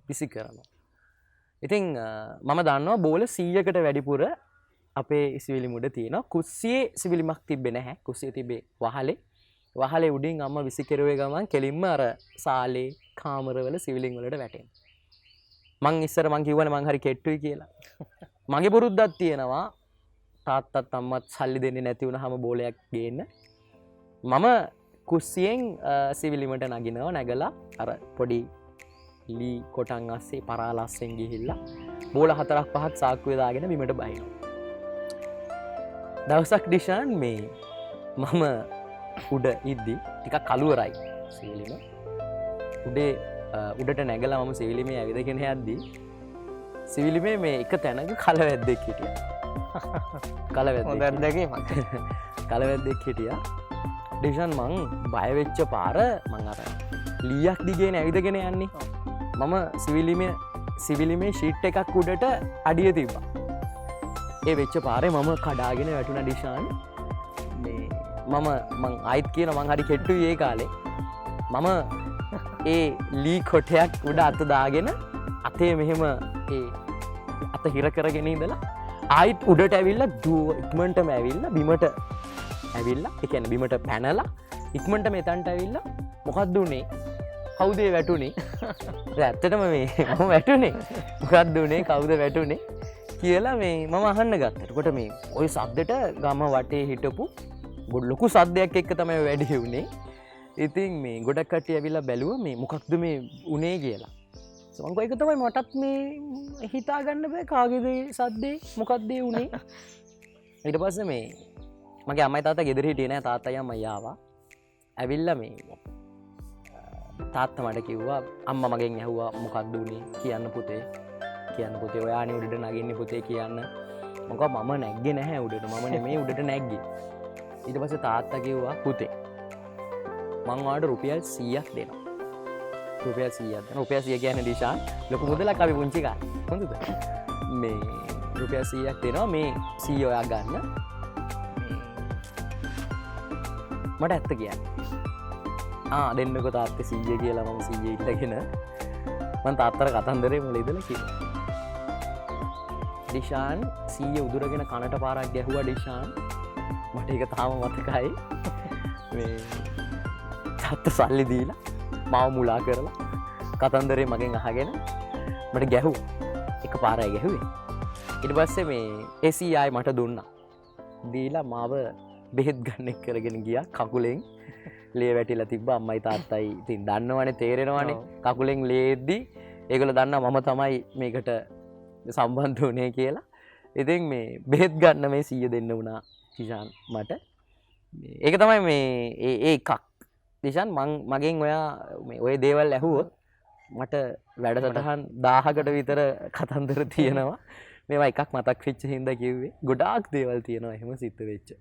විසි කරනවා. ඉතින් මම දන්නවා බෝල 100කට වැඩිපුර අපේ සිවිලි මුඩ තියෙනවා. කුස්සියේ සිවිලිමක් තිබ්බේ නැහැ. කුස්සියේ තිබ්බේ වහලේ. වහලේ උඩින් අම්මා විසි කරුවේ ගමන් කෙලින්ම අර සාලේ කාමරවල සිවිලින් වලට වැටෙනවා. මං ඉස්සර මං කිව්වනේ මං හරි කෙට්ටුයි කියලා. මගේ පුරුද්දක් තියෙනවා තාත්තත් අම්මත් සල්ලි දෙන්නේ නැති වුණාම බෝලයක් ගේන්න. මම කුස්සියෙන් සිවිලිමට නගිනවා නැගලා අර පොඩි ලී කොටන් අස්සේ පරාලස්සෙන් ගිහිල්ලා බෝල 4-5ක් සාක්කුවේ දාගෙන බිමට බහිනවා. දවසක් ඩිෂන් මේ මම උඩ ඉද්දි ටිකක් කළුවරයි සිවිලිම. උඩට නැගලා මම සිවිලිමේ ඇවිදගෙන යද්දී සිවිලිමේ මේ එක තැනක කලවැද්දෙක් හිටියා. කලවැද්දෙක් හිටියා. ඩිෂන් මං බය වෙච්ච පාර මං අර ලීයක් දිගේ ඇවිදගෙන යන්නේ. මම සිවිලිමේ ෂීට් එකක් උඩට අඩිය තිබ්බා. ඒ වෙච්ච පාරේ මම කඩාගෙන වැටුණා ඩිෂන්. මං ආයිත් කියන මං හරි කෙට්ටුයි ඒ කාලේ. මම ඒ ලී කොටයක් උඩ අත දාගෙන අතේ මෙහෙම ඒ අත හිර කරගෙන ඉඳලා ආයිත් උඩට ඇවිල්ලා ඉක්මනටම ඇවිල්ලා බිමට ඇවිල්ලා ඒ කියන්නේ බිමට පැනලා ඉක්මනට මෙතනට ඇවිල්ලා මොකක්ද උනේ? කවුද වැටුනේ? ඇත්තටම මේ මම වැටුනේ. මොකක්ද උනේ? කවුද වැටුනේ? කියලා මේ මම අහන්න ගත්තා. එතකොට මේ ওই සද්දෙට ගම වටේ හිටපු ලොකු සද්දයක් එක්ක තමයි වැඩි වුනේ. ඉතින් මේ ගොඩක් කට්ටිය ඇවිල්ලා බැලුවා මේ මොකක්ද මේ උනේ කියලා. මං කිව්වා ඒක තමයි මටත් මේ හිතා ගන්න බෑ කාගේද සද්දේ මොකක්ද උනේ. ඊට පස්සේ මේ මගේ අම්මයි තාත්තා ගෙදර හිටියේ නෑ. තාත්තයි අම්මයි ආවා. ඇවිල්ලා මේ තාත්තා මට කිව්වා අම්මා මගෙන් ඇහුවා මොකක්ද උනේ කියන්න පුතේ. ඔයානේ උඩට නගින්නේ පුතේ කියන්න. මොක මම නැග්ගේ නැහැ උඩට මම නෙමේ උඩට නැග්ගේ ඊට පස්සේ තාත්තා කිව්වා පුතේ මං ඔයාලට රුපියල් 100ක් දෙනවා රුපියල් 100ක් දෙනවා රුපියල් 100 කියන්නේ ඩිෂාන් ලොකු මුදලක් අපි පුංචි කාලේ හොඳද මේ රුපියල් 100ක් දෙනවා මේ 100 ඔයා ගන්න මට ඇත්ත කියන්නේ දෙන්නකො තාත්තේ 100 කියලා මම 100 ඉල්ලගෙන මං තාත්තට කතන්දරේ මුල ඉඳලා කිව්වා ඩිෂාන් 100 උදුරගෙන කනට පාරක් ගැහුවා ඩිෂාන් මට ඒක තාම මතකයි මේ තාත්තා සල්ලි දීලා මාව මුලා කරලා කතන්දරේ මගෙන් අහගෙන මට ගැහුවා එක පාරයි ගැහුවේ ඊට පස්සේ මේ ඒ 100 ආයි මට දුන්නා දීලා මාව බෙහෙත් ගන්න කරගෙන ගියා කකුලෙන් ලේ වැටිලා තිබ්බා අම්මයි තාත්තයි ඉතින් දන්නවනේ තේරෙනවනේ කකුලෙන් ලේද්දි ඒගොල්ලෝ දන්නා මම තමයි මේකට සම්බන්ධ වුණේ කියලා ඉතින් මේ බෙහෙත් ගන්න මේ 100 දෙන්න වුණා ඩිෂාන් මට ඒක තමයි මේ ඒ එකක් ඩිෂාන් මගෙන් ඔයා මේ ඔය දේවල් ඇහුවොත් මට වැඩසටහන් 1000කට විතර කතන්දර තියෙනවා මේවා එකක් මතක් වෙච්ච හින්දා කිව්වේ ගොඩාක් දේවල් තියෙනවා එහෙම සිද්ධ වෙච්ච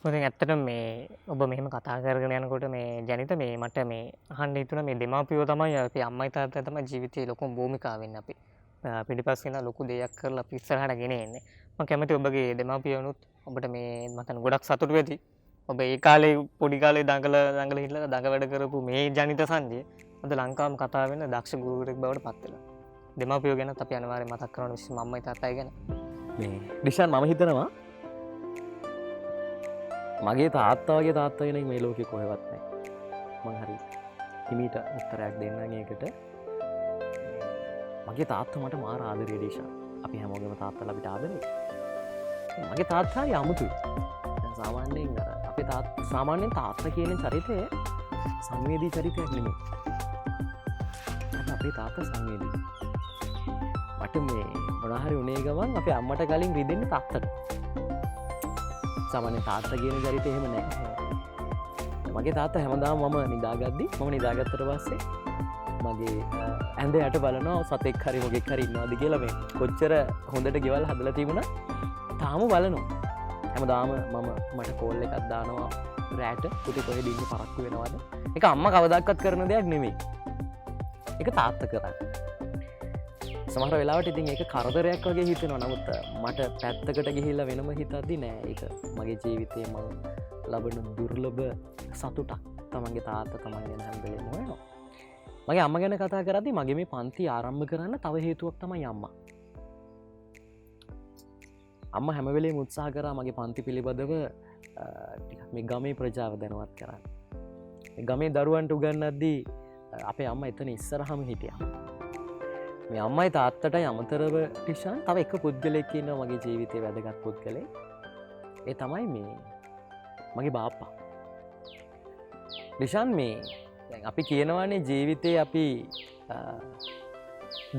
ඉතින් ඇත්තටම මේ ඔබ මෙහෙම කතා කරගෙන යනකොට මේ ජනිත මේ මට මේ අහන්න හිතුණා මේ දෙමාපියෝ තමයි අපේ අම්මයි තාත්තයි තමයි ජීවිතේ ලොකුම භූමිකාව වෙන්නේ අපි පිටිපස්සේ ඉඳලා ලොකු දෙයක් කරලා අපි ඉස්සරහට ගෙන එන්නේ මම කැමති ඔබගේ දෙමාපියනුත් ඔබට මේ මතන ගොඩක් සතුටු වෙති ඔබ ඒ කාලේ පොඩි කාලේ දඟල හිටලා දඟ වැඩ කරපු මේ ජනිත සංජය අද ලංකාවම කතා වෙන දක්ෂ ගුරුවරයෙක් බවට පත් වෙලා දෙමාපියෝ ගැනත් අපි අනිවාර්යෙන් මතක් කරනවා විශේෂ අම්මයි තාත්තයි ගැන මේ ඩිෂාන් මම හිතනවා මගේ තාත්තා වගේ තාත්තා කෙනෙක් මේ ලෝකේ කොහෙවත් නැහැ මං හරි හිමීට උත්තරයක් දෙන්නම් ඒකට මගේ තාත්තා මට මාර ආදරේ ඩිෂාන් අපි හැමෝගෙම තාත්තලා අපිට ආදරේ මගේ තාත්තා හරි අමුතුයි දැන් සාමාන්‍යයෙන් අපේ සාමාන්‍යයෙන් තාත්තා කියන චරිතය සංවේදී චරිතයක් නෙමෙයි අපේ තාත්තා සංවේදී මට මේ මොනවා හරි උනේ ගමන් අපේ අම්මට කලින් රිදෙන්නේ තාත්තට සාමාන්‍යයෙන් තාත්තා කියන චරිතය එහෙම නැහැ මගේ තාත්තා හැමදාම මම නිදාගත්තට පස්සේ මගේ ඇඳ යට බලනවා සතෙක් හරි මොකෙක් හරි ඉන්නවද කියලා මේ කොච්චර හොඳට ගෙවල් හදලා තිබුණා තාම බලනවා හැමදාම මට කෝල් එකක් දානවා රැට පුතේ කොහෙද ඉන්නේ පරක්කු වෙනවද ඒක අම්මා කවදාවත් කරන දෙයක් නෙමෙයි ඒක තාත්තා කරන්නේ සමහර වෙලාවට ඉතින් ඒක කරදරයක් වගේ හිතෙනවා නමුත් මට පැත්තකට ගිහිල්ලා වෙනම හිතද්දි නෑ ඒක මගේ ජීවිතේ මම ලබන දුර්ලභ සතුටක් තමන්ගේ තාත්තා තමන් ගැන හැම වෙලේම හොයනවා මගේ අම්මා ගැන කතා කරද්දි මගේ මේ පන්ති ආරම්භ කරන්න තව හේතුවක් තමයි අම්මා හැම වෙලේම උත්සාහ කරා මගේ පන්ති පිළිබඳව ටිකක් මේ ගමේ ප්‍රජාව දැනුවත් කරන්න මේ ගමේ දරුවන්ට උගන්වද්දී අපේ අම්මා එතන ඉස්සරහම හිටියා මේ අම්මයි තාත්තටයි අමතරව ටිෂාන් තව එක පුද්ගලයෙක් ඉන්නවා මගේ ජීවිතේ වැදගත් පුද්ගලයෙක් ඒ තමයි මේ මගේ බාප්පා ටිෂාන් මේ දැන් අපි කියනවානේ ජීවිතේ අපි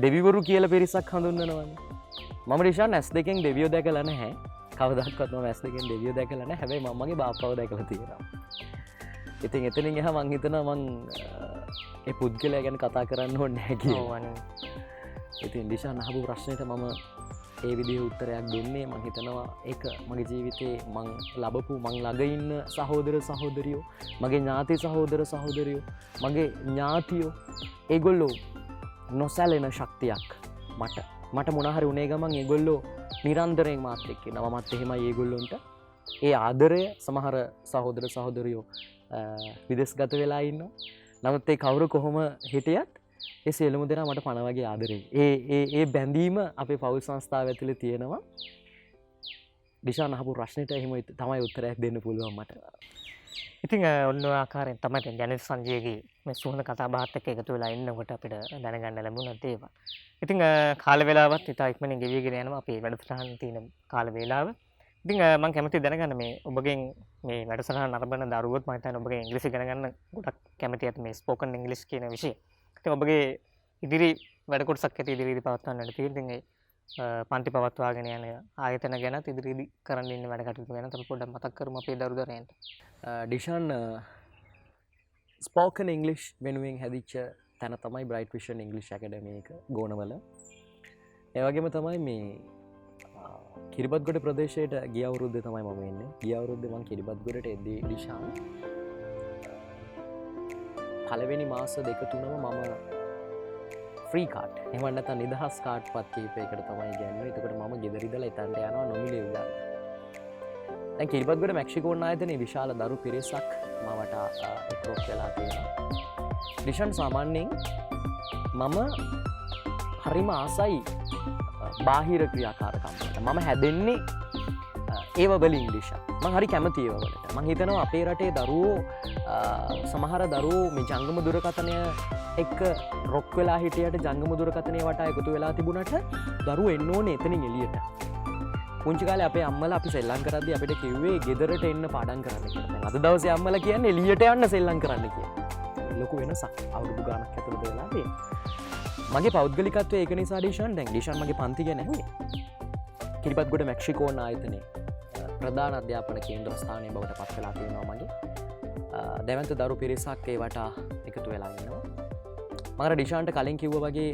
දෙවිවරු කියලා පිරිසක් හඳුන්වනවානේ මම ටිෂාන් S2 දෙවියෝ දැකලා නැහැ කවදාවත් මම S2 දෙවියෝ දැකලා නැහැ හැබැයි මම මගේ බාප්පාව දැකලා තියෙනවා ඉතින් එතනින් එහා මං හිතනවා ඒ පුද්ගලයා ගැන කතා කරන්න ඕනේ නැහැ කියලා ඉතින් ඩිෂාන් අහපු ප්‍රශ්නෙට මම ඒ විදිහේ උත්තරයක් දුන්නේ මම හිතනවා ඒක මගේ ජීවිතේ මං ලැබපු මං ළඟ ඉන්න සහෝදර සහෝදරියෝ මගේ ඥාති සහෝදර සහෝදරියෝ මගේ ඥාතියෝ ඒගොල්ලෝ නොසැලෙන ශක්තියක් මට මොනවා හරි උනේ ගමන් ඒගොල්ලෝ නිරන්තරයෙන් මාත් එක්ක ඉන්නවා මත් එහෙමයි ඒගොල්ලොන්ට ඒ ආදරය සමහර සහෝදර සහෝදරියෝ විදේශගත වෙලා ඉන්නවා නමුත් ඒ කවුරු කොහොම හිටියත් ඒ සියලුම දෙනා මට පණ වගේ ආදරේ. ඒ බැඳීම අපේ පෞල් සංස්ථාව ඇතුලේ තියෙනවා. ඩිෂාන් අහපු ප්‍රශ්නෙට එහෙම තමයි උත්තරයක් දෙන්න පුළුවන් මට. ඉතින් ඔන්න ඔය ආකාරයෙන් තමයි ජනිත සංජයගේ මේ සුහුණු කතා බහත් එක්ක එකතු වෙලා ඉන්නකොට අපිට දැනගන්න ලැබුණා දේවල්. ඉතින් කාල වේලාවත් ඉතා ඉක්මනින් ගෙවිගෙන යනවා අපේ වැඩසටහන තියෙන කාල වේලාව. ඉතින් මම කැමතියි දැනගන්න මේ ඔබගෙන් මේ වැඩසටහන නරඹන දරුවොත් මම හිතන්නේ ඔබගේ ඉංග්‍රීසි ඉගෙන ගන්න ගොඩක් කැමතියි අත මේ ස්පෝකන් ඉංග්‍රීසි කියන විෂය. ඉතින් ඔබගේ ඉදිරි වැඩ කොටසක් ඇති ඉදිරියේදී පවත්වන්නට තියෙන ඉතින් ඒ පන්ති පවත්වාගෙන යන ආයතන ගැනත් ඉදිරියේදී කරන්න ඉන්න වැඩ කටයුතු ගැන තමයි පොඩ්ඩක් මතක් කරමු අපේ දරුදරයන්ට. ඩිෂාන් ස්පෝකන් ඉංග්ලිෂ් වෙනුවෙන් හැදිච්ච තැන තමයි බ්‍රයිට් විෂන් ඉංග්ලිෂ් ඇකඩමි එක ගෝනවල. ඒ වගේම තමයි මේ කිරිබත්ගොඩ ප්‍රදේශයට ගිය අවුරුද්දේ තමයි මම එන්නේ. ගිය අවුරුද්දේ මම කිරිබත්ගොඩට එද්දී ඩිෂාන් පළවෙනි මාස දෙක තුනම මම ෆ්‍රී කාඩ් එහෙම නැත්නම් නිදහස් කාඩ් පත් කීපයකට තමයි ගන්නේ. එතකොට මම ගෙදර ඉඳලා එතනට යනවා නොමිලේ උදා. දැන් කිරිබත්ගොඩ මෙක්සිකෝන් ආයතනයේ විශාල දරු පිරිසක් මවට එක්රොක් වෙලා තියෙනවා. ඩිෂාන් සාමාන්‍යයෙන් මම හරිම ආසයි බාහිර ක්‍රියාකාරකම් වලට. මම හැදෙන්නේ ඒව වලින් ඩිෂාන්. මම හරි කැමති ඒව වලට. මම හිතනවා අපේ රටේ දරුවෝ සමහර දරුවෝ මේ ජංගම දුරකථනය එක්ක රොක් වෙලා හිටියට ජංගම දුරකථනය වටා එකතු වෙලා තිබුණට දරුවෝ එන්න ඕනේ එතනින් එළියට. පුංචි කාලේ අපේ අම්මලා අපි සෙල්ලම් කරද්දී අපිට කිව්වේ ගෙදරට එන්න පාඩම් කරන්න කියලා. දැන් අද දවසේ අම්මලා කියන්නේ එළියට යන්න සෙල්ලම් කරන්න කියලා. ලොකු වෙනසක් අවුරුදු ගානක් ඇතුළත වෙලා තියෙනවා. මගේ පෞද්ගලිකත්වය ඒක නිසා ඩිෂාන් දැන් ඩිෂාන් මගේ පන්ති ගැන ඇහුවේ. කිරිබත්ගොඩ මෙක්සිකෝන් ආයතනයේ ප්‍රධාන අධ්‍යාපන කේන්ද්‍ර ස්ථානයේ බවට පත් වෙලා තියෙනවා මගේ. දැවන්ත දරු පිරිසක් ඒ වටා එකතු වෙලා ඉන්නවා. මම ඩිෂාන්ට කලින් කිව්වා වගේ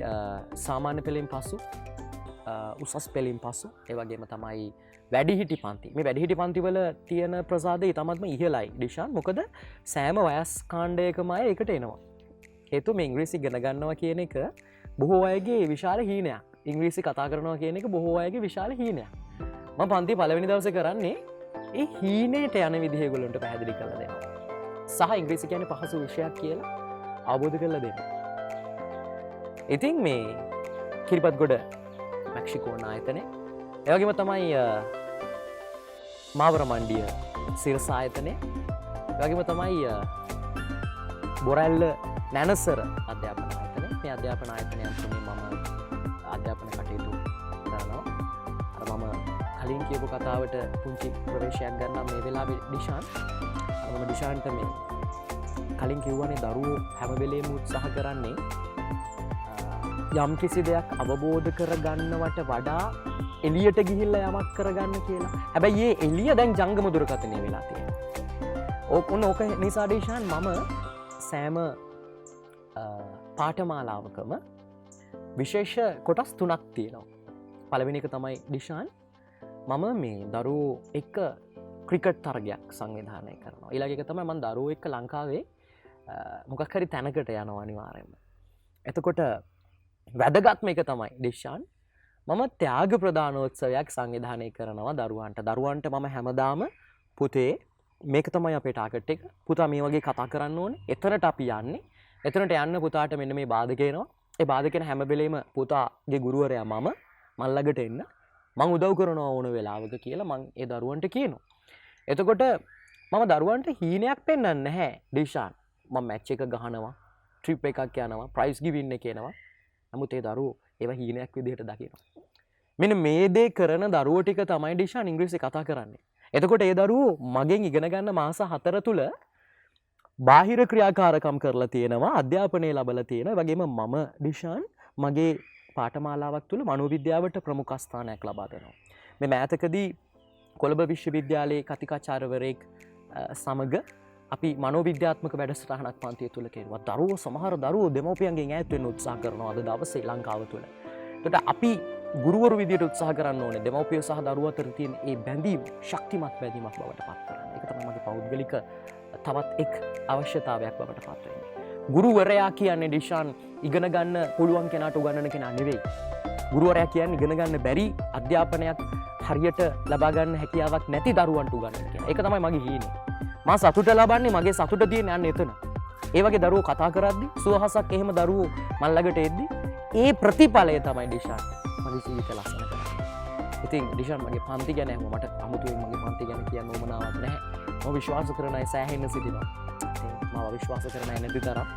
සාමාන්‍ය පෙළෙන් පසු උසස් පෙළින් පසු ඒ වගේම තමයි වැඩිහිටි පන්ති. මේ වැඩිහිටි පන්තිවල තියෙන ප්‍රසාදය ඉතාමත්ම ඉහළයි ඩිෂාන්. මොකද සෑම වයස් කාණ්ඩයකම අය එකට එනවා. හේතුව මේ ඉංග්‍රීසි ඉගෙන ගන්නවා කියන එක බොහෝ අයගේ විශාල හීනයක්. ඉංග්‍රීසි කතා කරනවා කියන එක බොහෝ අයගේ විශාල හීනයක්. මම පන්ති පළවෙනි දවසේ කරන්නේ ඒ හීනේට යන විදිහ ඒගොල්ලන්ට පැහැදිලි කරලා දෙනවා. සහ ඉංග්‍රීසි කියන්නේ පහසු විෂයක් කියලා අවබෝධ කරලා දෙනවා. ඉතින් මේ කිරිබත්ගොඩ මෙක්සිකෝන් ආයතනය ඒ වගේම තමයි මාවර මණ්ඩිය සිරස ආයතනය ඒ වගේම තමයි බොරැල්ල නැනසර අධ්‍යාපන ආයතනය. මේ අධ්‍යාපන ආයතනයන් තුනේ මම අධ්‍යාපන කටයුතු කරනවා. අර මම කලින් කියපු කතාවට පුංචි ප්‍රවේශයක් ගන්නම් මේ වෙලාවේ ඩිෂාන්. මම ඩිෂාන්ට මේ කලින් කිව්වනේ දරුවෝ හැම වෙලේම උත්සාහ කරන්නේ යම් කිසි දෙයක් අවබෝධ කරගන්නවට වඩා එළියට ගිහිල්ලා යමක් කරගන්න කියලා. හැබැයි මේ එළිය දැන් ජංගම දුරකථනය වෙලා තියෙනවා. ඕක නිසා ඩිෂාන් මම සෑම පාඨමාලාවකම විශේෂ කොටස් 3ක් තියෙනවා. පළවෙනි එක තමයි ඩිෂාන් මම මේ දරුවෝ එක්ක ක්‍රිකට් තරගයක් සංවිධානය කරනවා. ඊළඟ එක තමයි මම දරුවෝ එක්ක ලංකාවේ මොකක් හරි තැනකට යනවා අනිවාර්යයෙන්ම. එතකොට වැදගත්ම එක තමයි ඩිෂාන් මම ත්‍යාග ප්‍රදානෝත්සවයක් සංවිධානය කරනවා දරුවන්ට මම හැමදාම පුතේ මේක තමයි අපේ ටාගට් එක. පුතා මේ වගේ කතා කරන්න ඕනේ. එතනට අපි යන්නේ. එතනට යන්න පුතාට මෙන්න මේ බාධක එනවා. ඒ බාධකෙන හැම වෙලේම පුතාගේ ගුරුවරයා මම ළඟට එන්න මං උදව් කරනවා ඕන වෙලාවක කියලා මං ඒ දරුවන්ට කියනවා. එතකොට මම දරුවන්ට හීනයක් පෙන්වන්නේ නැහැ ඩිෂාන්. මම මැච් එක ගහනවා, ට්‍රිප් එකක් යනවා, ප්‍රයිස් ගිවින් එක එනවා. නමුත් ඒ දරුවෝ ඒව හීනයක් විදිහට දකිනවා. මෙන්න මේ දේ කරන දරුවෝ ටික තමයි ඩිෂාන් ඉංග්‍රීසි කතා කරන්නේ. එතකොට ඒ දරුවෝ මගෙන් ඉගෙන ගන්න මාස 4 තුල බාහිර ක්‍රියාකාරකම් කරලා තියෙනවා, අධ්‍යාපනය ලැබලා තියෙනවා. ඒ වගේම මම ඩිෂාන් මගේ පාඨමාලාවක් තුල මනෝවිද්‍යාවට ප්‍රමුඛ ස්ථානයක් ලබා දෙනවා. මේ මෑතකදී කොළඹ විශ්වවිද්‍යාලයේ කතිකාචාර්යවරයෙක් සමග අපි මනෝවිද්‍යාත්මක වැඩසටහනක් පන්තිය තුල කෙරුවා. දරුවෝ සමහර දරුවෝ දෙමව්පියන්ගෙන් ඈත් වෙන්න උත්සාහ කරනවා අද දවසේ ලංකාව තුල. ඒකට අපි ගුරුවරු විදියට උත්සාහ කරන්න ඕනේ දෙමව්පිය සහ දරුවා අතර තියෙන මේ බැඳීම ශක්තිමත් බැඳීමක් බවට පත් කරන්න. ඒක තමයි මගේ පෞද්ගලික තවත් එක් අවශ්‍යතාවයක් බවට පත් වෙන්නේ. ගුරුවරයා කියන්නේ ඩිෂාන් ඉගෙන ගන්න පුළුවන් කෙනාට උගන්වන කෙනා නෙවෙයි. ගුරුවරයා කියන්නේ ඉගෙන ගන්න බැරි අධ්‍යාපනයක් හරියට ලබා ගන්න හැකියාවක් නැති දරුවන්ට උගන්වන කෙනා. ඒක තමයි මගේ හීනේ. මම සතුට ලබන්නේ මගේ සතුට තියෙන යන්නේ එතන. ඒ වගේ දරුවෝ කතා කරද්දි සුවහසක් එහෙම දරුවෝ මල් ළඟට එද්දි ඒ ප්‍රතිඵලය තමයි ඩිෂාන් මගේ ජීවිතය ලස්සන කරන්නේ. ඉතින් ඩිෂාන් මගේ පන්ති ගැන මට අමුතුවෙන් මගේ පන්ති ගැන කියන්න උවමනාවක් නැහැ. මම විශ්වාස කරන අය සෑහෙන්න සිටිනවා. ඉතින් මම විශ්වාස කරන අය නැති තරම්.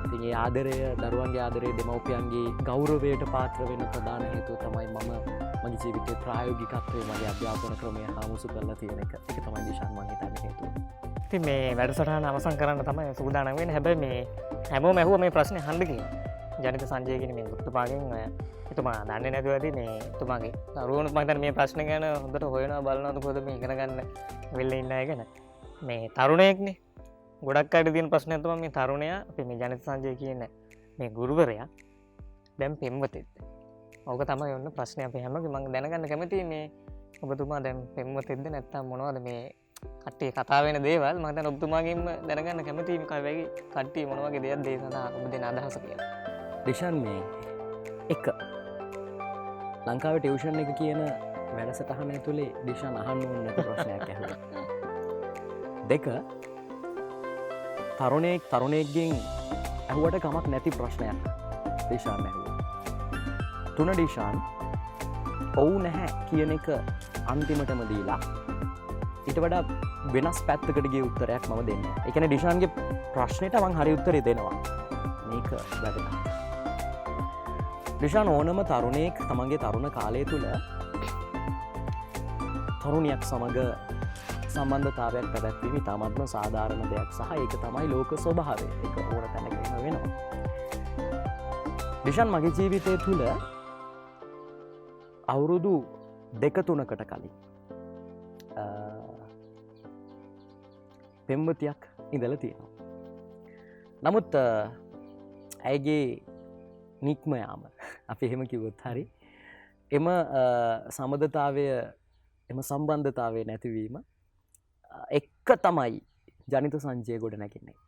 ඉතින් ඒ ආදරය දරුවන්ගේ ආදරය දෙමව්පියන්ගේ ගෞරවයට පාත්‍ර වෙන ප්‍රධාන හේතුව තමයි මම මගේ ජීවිතයේ ප්‍රායෝගිකත්වයේ මගේ අධ්‍යාපන ක්‍රමය හාමුසු කරලා තියෙන එක. ඒක තමයි ඩිෂාන් මම හිතන්නේ හේතුව. ඉතින් මේ වැඩසටහන අවසන් කරන්න තමයි සූදානම් වෙන්නේ. හැබැයි මේ හැමෝම ඇහුවා මේ ප්‍රශ්නේ අහන්න කියලා. ජනිත සංජය කියන මේ ගුරුතුමාගෙන් එතුමා දන්නේ නැතුව ඇති මේ එතුමාගේ දරුවනුත් මම හිතන්නේ මේ ප්‍රශ්නේ ගැන හොඳට හොයනවා බලනවාද කොහොමද මේ ඉගෙන ගන්න වෙල්ල ඉන්න අය ගැන. මේ තරුණයෙක්නේ. ගොඩක් අයට තියෙන ප්‍රශ්නයක් තමයි මේ තරුණයා අපි මේ ජනිත සංජය කියන මේ ගුරුවරයා දැන් පෙම්වතෙක්ද. ඕක තමයි ඔන්න ප්‍රශ්නය අපේ හැමෝගේ. මම දැනගන්න කැමතියි මේ ඔබතුමා දැන් පෙම්වතෙක්ද නැත්නම් මොනවද මේ කට්ටිය කතා වෙන දේවල්? මම දැන් ඔබතුමාගෙන්ම දැනගන්න කැමතියි මේ කවගේ කට්ටිය මොන වගේ දෙයක්ද ඒ සඳහා ඔබ දෙන අදහස කියලා. ඩිෂාන් මේ එක ලංකාවේ ටියුෂන් එක කියන වැඩසටහන ඇතුලේ ඩිෂාන් අහන්න ඕන නැති ප්‍රශ්නයක් ඇහුවා. දෙක තරුණයෙක්ගෙන් ඇහුවට කමක් නැති ප්‍රශ්නයක් ඩිෂාන් ඇහුවා. තුන ඩිෂාන් ඔව් නැහැ කියන එක අන්තිමටම දීලා ඊට වඩා වෙනස් පැත්තකට ගිය උත්තරයක් මම දෙන්න. ඒ කියන්නේ ඩිෂාන්ගේ ප්‍රශ්නෙට මම හරි උත්තරේ දෙනවා. මේක වැදගත්. ඩිෂාන් ඕනම තරුණයෙක් තමන්ගේ තරුණ කාලය තුළ තරුණියක් සමග සම්බන්ධතාවයක් පැවැත්වීම ඉතාමත්ම සාධාරණ දෙයක් සහ ඒක තමයි ලෝක ස්වභාවය. ඒක ඕන තැනක එහෙම වෙනවා. ඩිෂාන් මගේ ජීවිතය තුළ අවුරුදු 2-3කට කලින් පෙම්වතියක් ඉඳලා තියෙනවා. නමුත් ඇයගේ නික්ම යාම අපි එහෙම කිව්වොත් හරි එම සම්බන්ධතාවය එම සම්බන්ධතාවය නැතිවීම එක්ක තමයි ජනිත සංජය ගොඩ නැගෙන්නේ.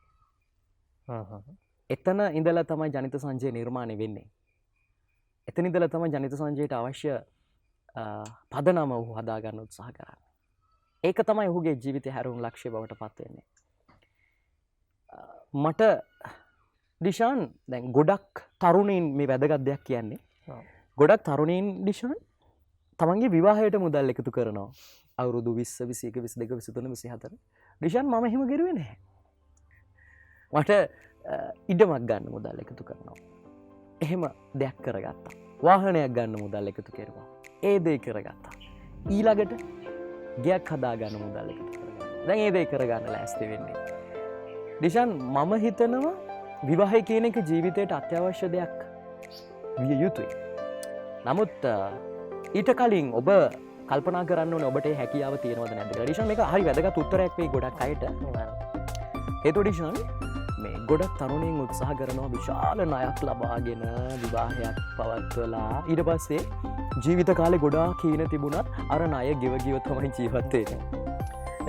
එතන ඉඳලා තමයි ජනිත සංජය නිර්මාණය වෙන්නේ. එතන ඉඳලා තමයි ජනිත සංජයට අවශ්‍ය පදනම ඔහු හදාගන්න උත්සාහ කරන්නේ. ඒක තමයි ඔහුගේ ජීවිතය හැරුණු ලක්ෂ්‍ය බවට පත් වෙන්නේ. මට ඩිෂාන් දැන් ගොඩක් තරුණයින් මේ වැදගත් දෙයක් කියන්නේ. ගොඩක් තරුණයින් ඩිෂාන් තමන්ගේ විවාහයට මුදල් එකතු කරනවා. අවුරුදු 20, 21, 22, 23, 24. ඩිෂාන් මම එහෙම කරුවේ නැහැ. මට ඉඩමක් ගන්න මුදල් එකතු කරනවා. එහෙම දෙයක් කරගත්තා. වාහනයක් ගන්න මුදල් එකතු කරුවා. ඒ දේ කරගත්තා. ඊළඟට ගයක් හදාගන්න මුදල් එකතු කරගත්තා. දැන් ඒ දේ කරගන්න ලෑස්ති වෙන්නේ. ඩිෂාන් මම හිතනවා විවාහය කියන එක ජීවිතයට අත්‍යවශ්‍ය දෙයක් විය යුතුයි. නමුත් ඊට කලින් ඔබ කල්පනා කරන්න ඕනේ ඔබට ඒ හැකියාව තියෙනවද නැද්ද කියලා. ඩිෂාන් මේක හරි වැදගත් උත්තරයක් වෙයි ගොඩක් අයට. හේතුව ඩිෂාන් මේ ගොඩක් තරුණයින් උත්සාහ කරනවා විශාල ණයක් ලබාගෙන විවාහයක් පවත්වලා ඊට පස්සේ ජීවිත කාලේ ගොඩාක් හීන තිබුණත් අර ණය ගෙව තමයි ජීවත් වෙන්නේ.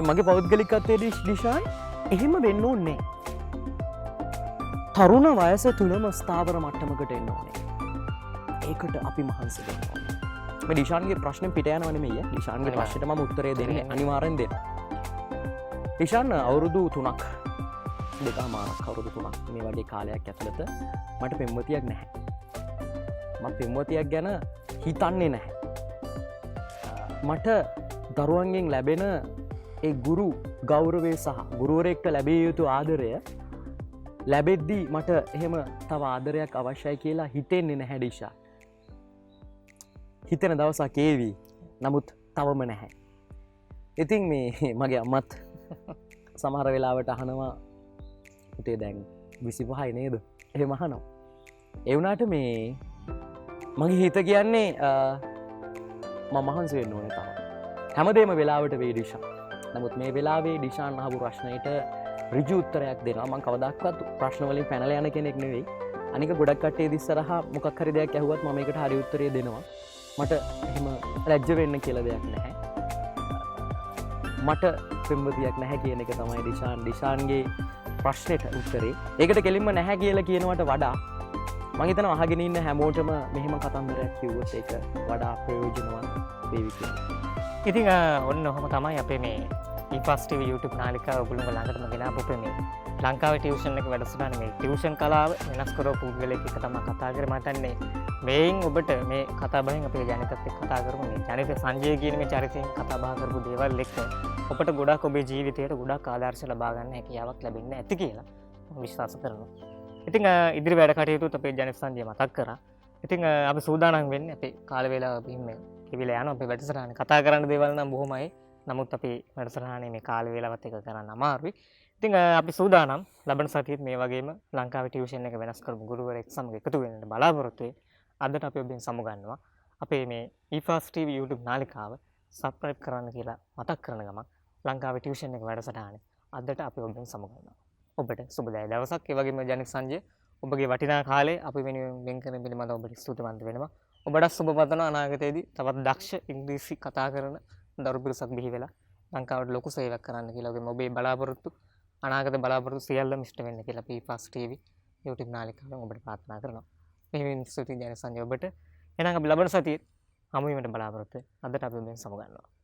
මගේ පෞද්ගලිකත්වයේ ඩිෂාන් එහෙම වෙන්න ඕනේ. තරුණ වයස තුළම ස්ථාවර මට්ටමකට එන්න ඕනේ. ඒකට අපි මහන්සි වෙන්න ඕනේ. මේ ඩිෂාන්ගේ ප්‍රශ්නේ පිට යනව නෙමෙයි. ඩිෂාන්ගේ ප්‍රශ්නෙට මම උත්තරය දෙන්නේ අනිවාර්යෙන් දෙන්න. ඩිෂාන් අවුරුදු 3ක් දෙකමාරක් අවුරුදු 3ක් මේ වගේ කාලයක් ඇතුළත මට පෙම්වතියක් නැහැ. මම පෙම්වතියක් ගැන හිතන්නේ නැහැ. මට දරුවන්ගෙන් ලැබෙන ඒ ගුරු ගෞරවය සහ ගුරුවරයෙක්ට ලැබිය යුතු ආදරය ලැබෙද්දී මට එහෙම තව ආදරයක් අවශ්‍යයි කියලා හිතෙන්නේ නැහැ ඩිෂා. හිතෙන දවසක් ඒවි. නමුත් තවම නැහැ. ඉතින් මේ මගේ අම්මත් සමහර වෙලාවට අහනවා පුතේ දැන් 25යි නේද? එහෙම අහනවා. ඒ වුණාට මේ මගේ හිත කියන්නේ මම මහන්සි වෙන්න ඕනේ තව. හැමදේම වෙලාවට වෙයි ඩිෂා. නමුත් මේ වෙලාවේ ඩිෂාන් අහපු ප්‍රශ්නෙට ඍජු උත්තරයක් දෙනවා. මම කවදාවත් ප්‍රශ්න වලින් පැනලා යන කෙනෙක් නෙවෙයි. අනික ගොඩක් කට්ටිය ඉස්සරහා මොකක් හරි දෙයක් ඇහුවත් මම ඒකට හරි උත්තරය දෙනවා. මට එහෙම ලැජ්ජ වෙන්න කියලා දෙයක් නැහැ. මට පෙම්වතියක් නැහැ කියන එක තමයි ඩිෂාන්ගේ ප්‍රශ්නෙට උත්තරේ. ඒකට කෙලින්ම නැහැ කියලා කියනවට වඩා මම හිතනවා අහගෙන ඉන්න හැමෝටම මෙහෙම කතන්දරයක් කිව්වොත් ඒක වඩා ප්‍රයෝජනවත් වේවි කියලා. ඉතින් ඔන්න ඔහොම තමයි අපේ මේ E-Fast TV YouTube නාලිකාව ඔයගොල්ලෝ ළඟටම ගෙනාපු මේ ලංකාවේ ටියුෂන් එක වැඩසටහන මේ ටියුෂන් කලාව වෙනස් කරපු පුද්ගලෙක් එක්ක තමයි කතා කරේ. මම හිතන්නේ මේන් ඔබට මේ කතා බහෙන් අපේ ජනිතත් එක්ක කතා කරමු. මේ ජනිත සංජය කියන මේ චරිතයෙන් කතා බහ කරපු දේවල් එක්ක ඔබට ගොඩක් ඔබේ ජීවිතයට ගොඩක් ආදර්ශ ලබා ගන්න හැකියාවක් ලැබෙන්නේ ඇති කියලා මම විශ්වාස කරනවා. ඉතින් ඉදිරි වැඩ කටයුතුත් අපේ ජනිත සංජය මතක් කරා. ඉතින් අපි සූදානම් වෙන්නේ අපේ කාල වේලාව බිහිම කිවිලා යනවා. අපේ වැඩසටහනේ කතා කරන්න දේවල් නම් බොහොමයි. නමුත් අපි වැඩසටහනේ මේ කාල වේලාවත් එක කරන්න අමාරුයි. ඉතින් අපි සූදානම් ලබන සතියේත් මේ වගේම ලංකාවේ ටියුෂන් එක වෙනස් කරපු ගුරුවරයෙක් සමග එකතු වෙන්න බලාපොරොත්තු වෙයි. අදට අපි ඔබෙන් සමුගන්නවා. අපේ මේ E-Fast TV YouTube නාලිකාව subscribe කරන්න කියලා මතක් කරන ගමන් ලංකාවේ ටියුෂන් එක වැඩසටහනේ අදට අපි ඔබෙන් සමුගන්නවා. ඔබට සුබදායක දවසක්. ඒ වගේම ජනිත සංජය ඔබගේ වටිනා කාලේ අපි වෙනුවෙන් වෙන් කරන පිළිබඳව ඔබට ස්තුතිවන්ත වෙනවා. ඔබට සුබ පතනවා අනාගතයේදී තවත් දක්ෂ ඉංග්‍රීසි කතා කරන දරු පිරිසක් බිහි වෙලා ලංකාවට ලොකු සේවයක් කරන්න කියලා. ඔබේ ඔබේ බලාපොරොත්තු අනාගත බලාපොරොත්තු සියල්ලම ඉෂ්ට වෙන්න කියලා අපි ෆාස්ට් TV YouTube නාලිකාවෙන් ඔබට ප්‍රාර්ථනා කරනවා. මෙහෙම ස්තුතියි ජනසංජය ඔබට. එහෙනම් අපි ලබන සතියේ හමු වීමට බලාපොරොත්තු වෙනවා. අදට අපි මෙතන සමුගන්නවා.